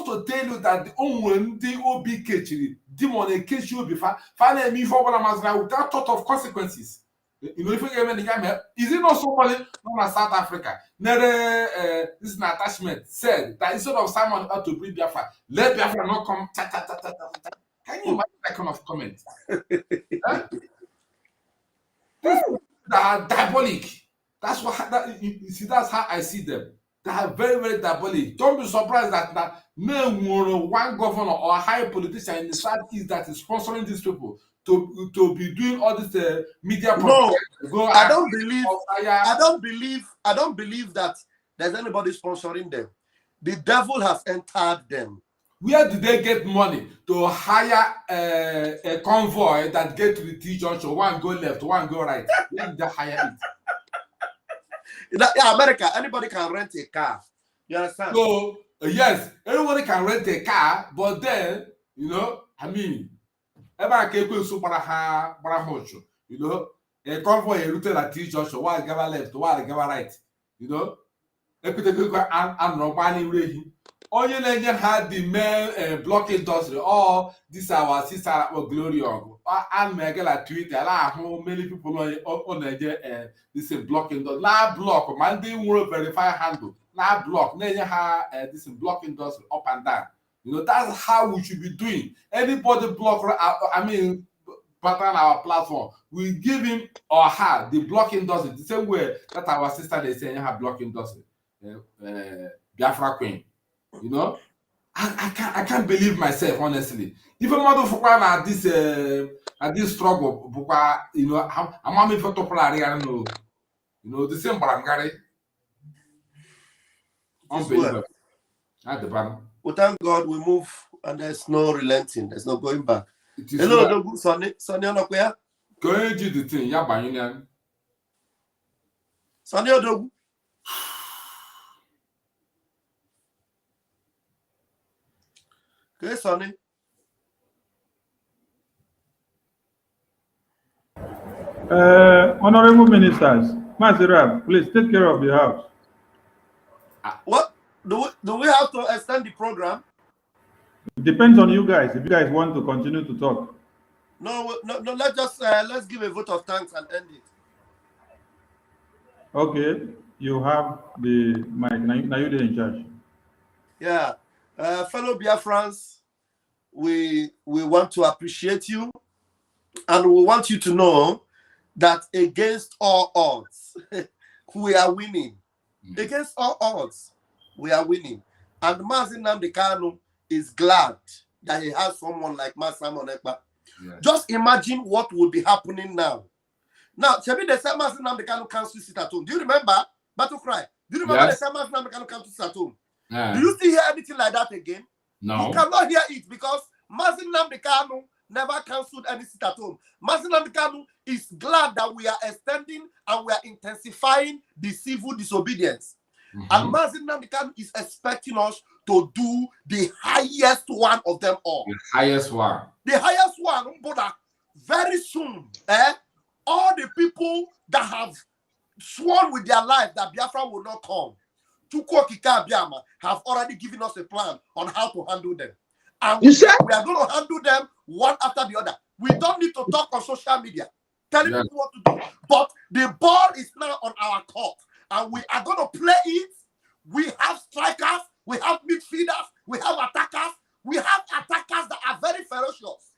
Speaker 11: to tell you that the only DOB catching demon case you before finally me for without thought of consequences. You know, if you is it not somebody known as South Africa? This is an attachment said that instead of someone about to bring Biafra, let Biafra not come. Can you imagine that kind of comment? These are diabolic. That's that's how I see them. They are very, very diabolic. Don't be surprised that one governor or a high politician in the Southeast that is sponsoring these people to be doing all this media.
Speaker 10: No, I don't believe that there's anybody sponsoring them. The devil has entered them.
Speaker 11: Where do they get money to hire a convoy that get to the T-junction? One go left, one go right. Where did they hire it?
Speaker 10: Yeah, America, anybody can rent a car. You understand?
Speaker 11: So, yes, everybody can rent a car, but then, you know, you know, a convoy routed at T-junction, one go left, one go right, you know. Onye na-enye ha the main block industry or this our sister glory on and megala Twitter ahụ many people on this block industry na block ma ndị nwere verify handle na block na-enye ha this block industry up and down. You know, that's how we should be doing. Anybody block pattern our platform, we give him or her the block industry the same way that our sister they say her block industry Biafra Queen. You know, I can't believe myself, honestly. Even motherfucker at this struggle, you know, I'm not even to play. You know, the same Barangari. Unbelievable. At the bottom.
Speaker 10: Well, thank God we move and there's no relenting, there's no going back. Hello, Dogu, Sonny Onokwea.
Speaker 11: Go ahead, do the thing, yeah, Banyunian.
Speaker 10: Sonny Odogu. Okay, Sonny.
Speaker 7: Honorable Ministers, Masirab, please take care of the house.
Speaker 10: What? Do we have to extend the program?
Speaker 7: It depends on you guys, if you guys want to continue to talk.
Speaker 10: No, let's give a vote of thanks and end it.
Speaker 7: Okay, you have the mic. Now you're in charge.
Speaker 10: Yeah. Fellow Biafrans, we want to appreciate you, and we want you to know that against all odds, we are winning. Against all odds, we are winning. And Mazin Nnamdi Kanu is glad that he has someone like Simon Ekpa. Yes. Just imagine what will be happening now. Now, Chebi, they said Mazin Nnamdi Kanu can't sit at home. Do you remember Battle Cry? Do you remember they said Mazin Nnamdi Kanu can't sit at home? Yeah. Do you still hear anything like that again? No. You cannot hear it because Mazin Nnamdi Kanu never cancelled any sit at home. Mazin Nnamdi Kanu is glad that we are extending and we are intensifying the civil disobedience. And Mazin Nnamdi Kanu is expecting us to do the highest one of them all.
Speaker 11: The highest one.
Speaker 10: The highest one, but very soon, all the people that have sworn with their life that Biafra will not come, Chukwu Okike Abiama have already given us a plan on how to handle them. And we are going to handle them one after the other. We don't need to talk on social media, telling people what to do. But the ball is now on our court. And we are going to play it. We have strikers, we have midfielders, we have attackers. We have attackers that are very ferocious,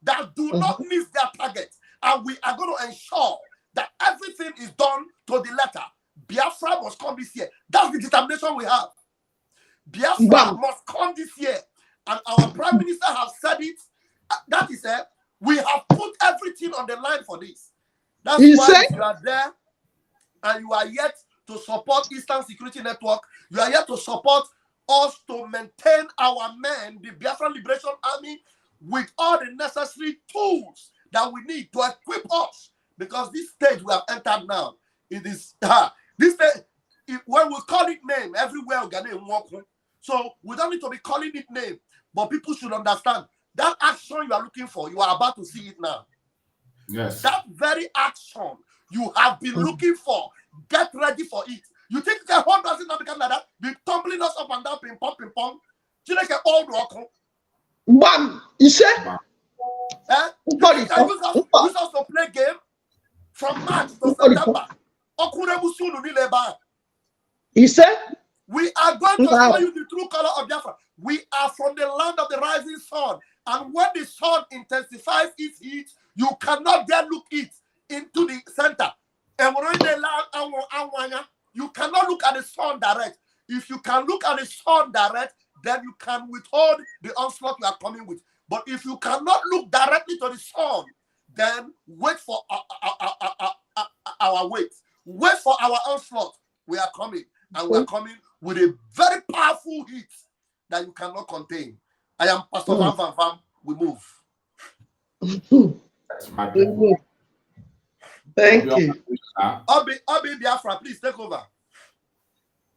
Speaker 10: that do not miss their target. And we are going to ensure that everything is done to the letter. Biafra must come this year. That's the determination we have. Biafra must come this year. And our Prime Minister has said it. That is it. We have put everything on the line for this. That's why you are there and you are yet to support Eastern Security Network. You are yet to support us to maintain our men, the Biafran Liberation Army, with all the necessary tools that we need to equip us. Because this stage we have entered now, it is this stage, when we call it name, everywhere we get walk. So we don't need to be calling it name, but people should understand that action you are looking for, you are about to see it now. Yes. That very action you have been looking for, get ready for it. You think the whole doesn't not become like that? Be tumbling us up and down, ping pong, ping pong. Do you like an old rock?
Speaker 12: Bam! You say?
Speaker 10: You use us to play game from March to September.
Speaker 12: He said?
Speaker 10: We are going to show you the true color of Biafra. We are from the land of the rising sun. And when the sun intensifies its heat, you cannot dare look it into the center. And you cannot look at the sun direct. If you can look at the sun direct, then you can withhold the onslaught you are coming with. But if you cannot look directly to the sun, then wait for our wait. Wait for our onslaught. We are coming. And we are coming with a very powerful heat that you cannot contain. I am Pastor Van Van Van. We move.
Speaker 11: That's my people.
Speaker 12: Thank you.
Speaker 10: Obi Biafra, please take over.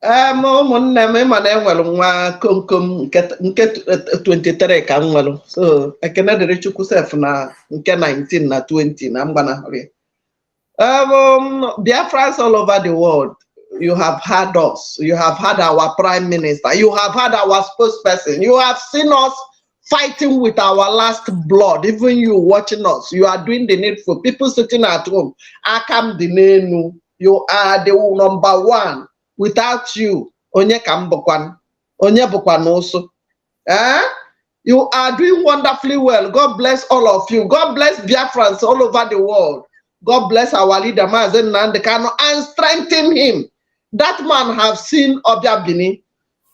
Speaker 12: Ụmụnne m ịma na enwere nwa komkom nke 23 ka m nwere, so ekene dịrị Chukwu sef na nke 19 na 20 na mgbanahụrụ. Biafrans all over the world, you have had us, you have had our Prime Minister, you have had our spokesperson, you have seen us fighting with our last blood. Even you watching us, you are doing the needful. People sitting at home, Akam Dinenu, you are the number one. Without you, Onye Kambokwan, Onye Bokwan also. You are doing wonderfully well. God bless all of you. God bless Biafrans all over the world. God bless our leader, Mazen Nnamdi Kanu, and strengthen him. That man have seen Obiabini,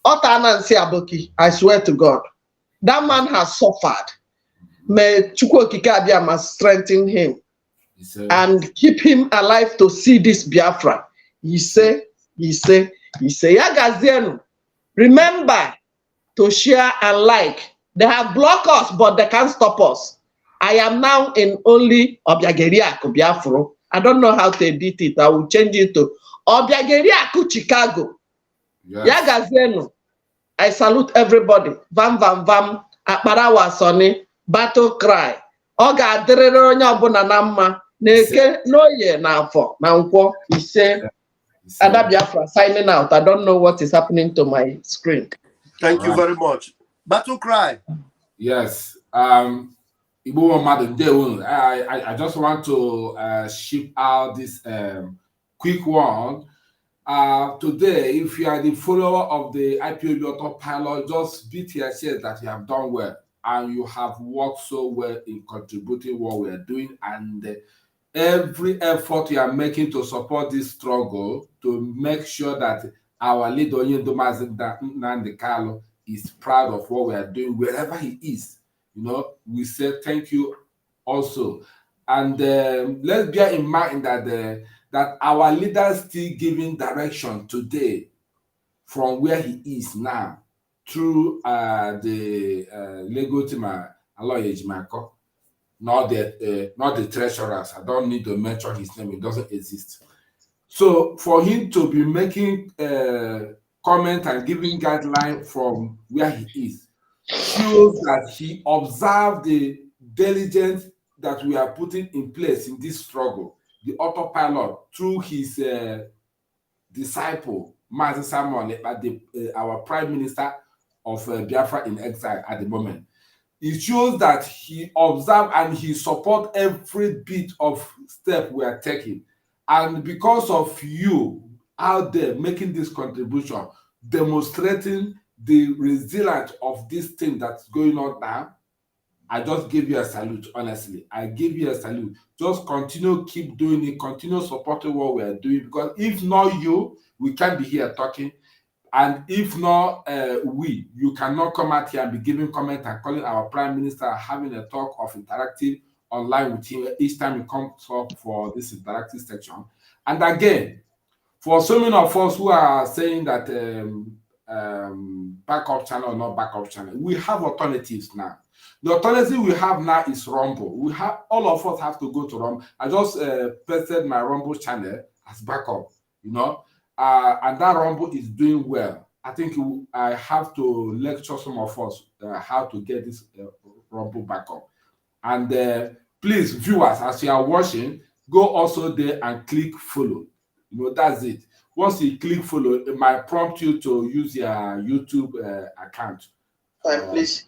Speaker 12: Otana and Siaboki, I swear to God. That man has suffered. May Chukwu Okike Abiama strengthen him and keep him alive to see this Biafra. He say, Yagazienu, remember to share and like. They have blocked us, but they can't stop us. I am now in only Obiageriaku Biafra. I don't know how to edit it. I will change it to Obiageriaku Chicago. Yes. Yagazienu. I salute everybody. Vam Vam Vam, Akparawa Sonny, Battle Cry. Oga Derero Nyabuna Nama, Neke no ye na for now. He said, Ada Biafra signing out. I don't know what is happening to my screen.
Speaker 10: Thank you very much. Battle cry.
Speaker 11: Yes. I just want to ship out this quick one. Today, if you are the follower of the IPOB autopilot, just beat your chest that you have done well and you have worked so well in contributing what we are doing, and every effort you are making to support this struggle to make sure that our leader Nnamdi Kanu is proud of what we are doing wherever he is. We say thank you also. And let's bear in mind that that our leader is still giving direction today from where he is now through the legal team, Aloy Ejimako, not the treasurers. I don't need to mention his name; it doesn't exist. So for him to be making comment and giving guideline from where he is shows that he observed the diligence that we are putting in place in this struggle, the autopilot, through his disciple, Mazi Samuel, our Prime Minister of Biafra in exile at the moment. It shows that he observed and he supports every bit of step we are taking. And because of you out there making this contribution, demonstrating the resilience of this thing that's going on now, I just give you a salute, honestly. I give you a salute. Just continue, keep doing it, continue supporting what we are doing, because if not you, we can't be here talking. And if not you cannot come out here and be giving comment and calling our Prime Minister, having a talk of interactive online with him each time he comes up for this interactive section. And again, for so many of us who are saying that backup channel or not backup channel, we have alternatives now. The alternative we have now is Rumble. All of us have to go to Rumble. I just pasted my Rumble channel as backup, and that Rumble is doing well. I think I have to lecture some of us how to get this Rumble backup. And please, viewers, as you are watching, go also there and click follow. That's it. Once you click follow, it might prompt you to use your YouTube account.
Speaker 12: Please.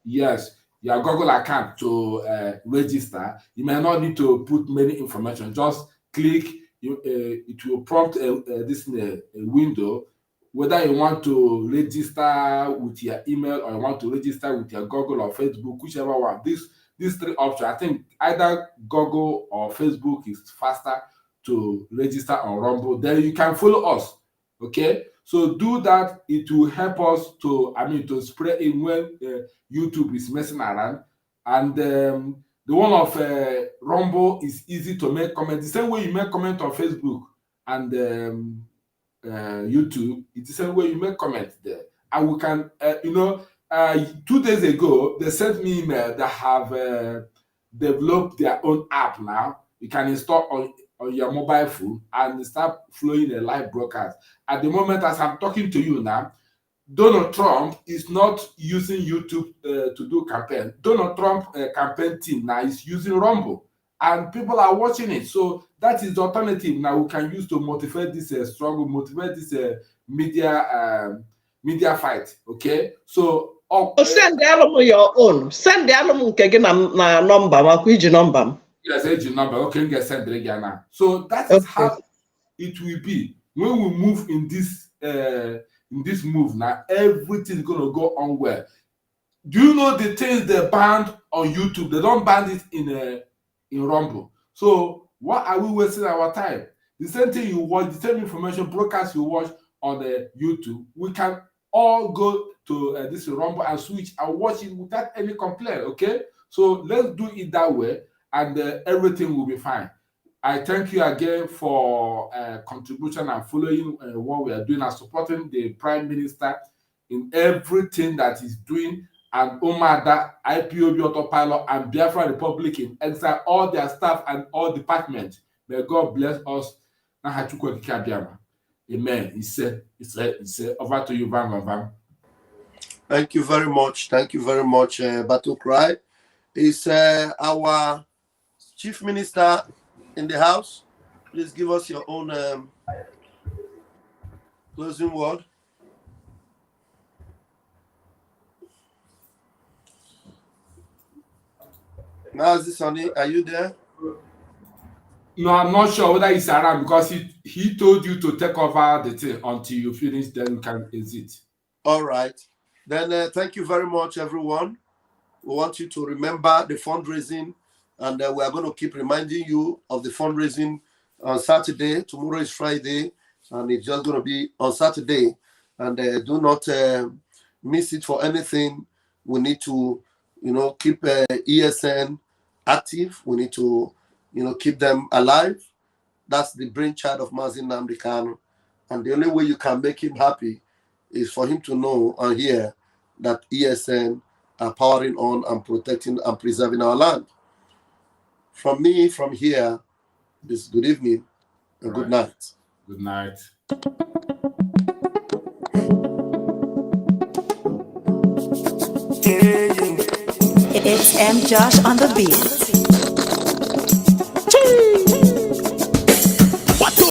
Speaker 11: Yes, your Google account to register. You may not need to put many information. Just click. It will prompt this window, whether you want to register with your email or you want to register with your Google or Facebook, whichever one. These three options, I think either Google or Facebook is faster to register on Rumble. Then you can follow us. Okay, so do that. It will help us to spread in when YouTube is messing around. And the one of Rumble is easy to make comments. The same way you make comment on Facebook and YouTube, it's the same way you make comments there. And we can, 2 days ago, they sent me email that have developed their own app now. You can install on your mobile phone and start flowing a live broadcast. At the moment, as I'm talking to you now, Donald Trump is not using YouTube to do campaign. Donald Trump campaign team now is using Rumble, and people are watching it. So that is the alternative now we can use to motivate this struggle, motivate this media fight. Okay, so
Speaker 12: send the album your own. Send the album na number.
Speaker 11: Yes, age number. Okay, get send it again now. So that is how it will be when we move in this move now. Everything is gonna go on well. Do you know the things they banned on YouTube? They don't ban it in Rumble. So why are we wasting our time? The same thing you watch, the same information broadcast you watch on the YouTube, we can all go to this Rumble and switch and watch it without any complaint. Okay, so let's do it that way, and everything will be fine. I thank you again for contribution and following what we are doing and supporting the Prime Minister in everything that he's doing, and Umada, IPOB Autopilot, and Biafra Republic in exile, all their staff and all departments. May God bless us. Amen. He said, over to you, Bam.
Speaker 10: Thank you very much. Thank you very much, Battle Cry. It's our Chief Minister in the house, please give us your own closing word. Mazi Sonny, are you there?
Speaker 11: No, I'm not sure whether he's around because he told you to take over the thing until you finish, then you can exit.
Speaker 10: All right. Then thank you very much, everyone. We want you to remember the fundraising, and we are going to keep reminding you of the fundraising on Saturday. Tomorrow is Friday, and it's just going to be on Saturday. And do not miss it for anything. We need to, keep ESN active. We need to, keep them alive. That's the brainchild of Mazi Nnamdi Kanu. And the only way you can make him happy is for him to know and hear that ESN are powering on and protecting and preserving our land. From me, from here, is good evening and good night.
Speaker 11: Good night.
Speaker 13: It's M. Josh on the beat.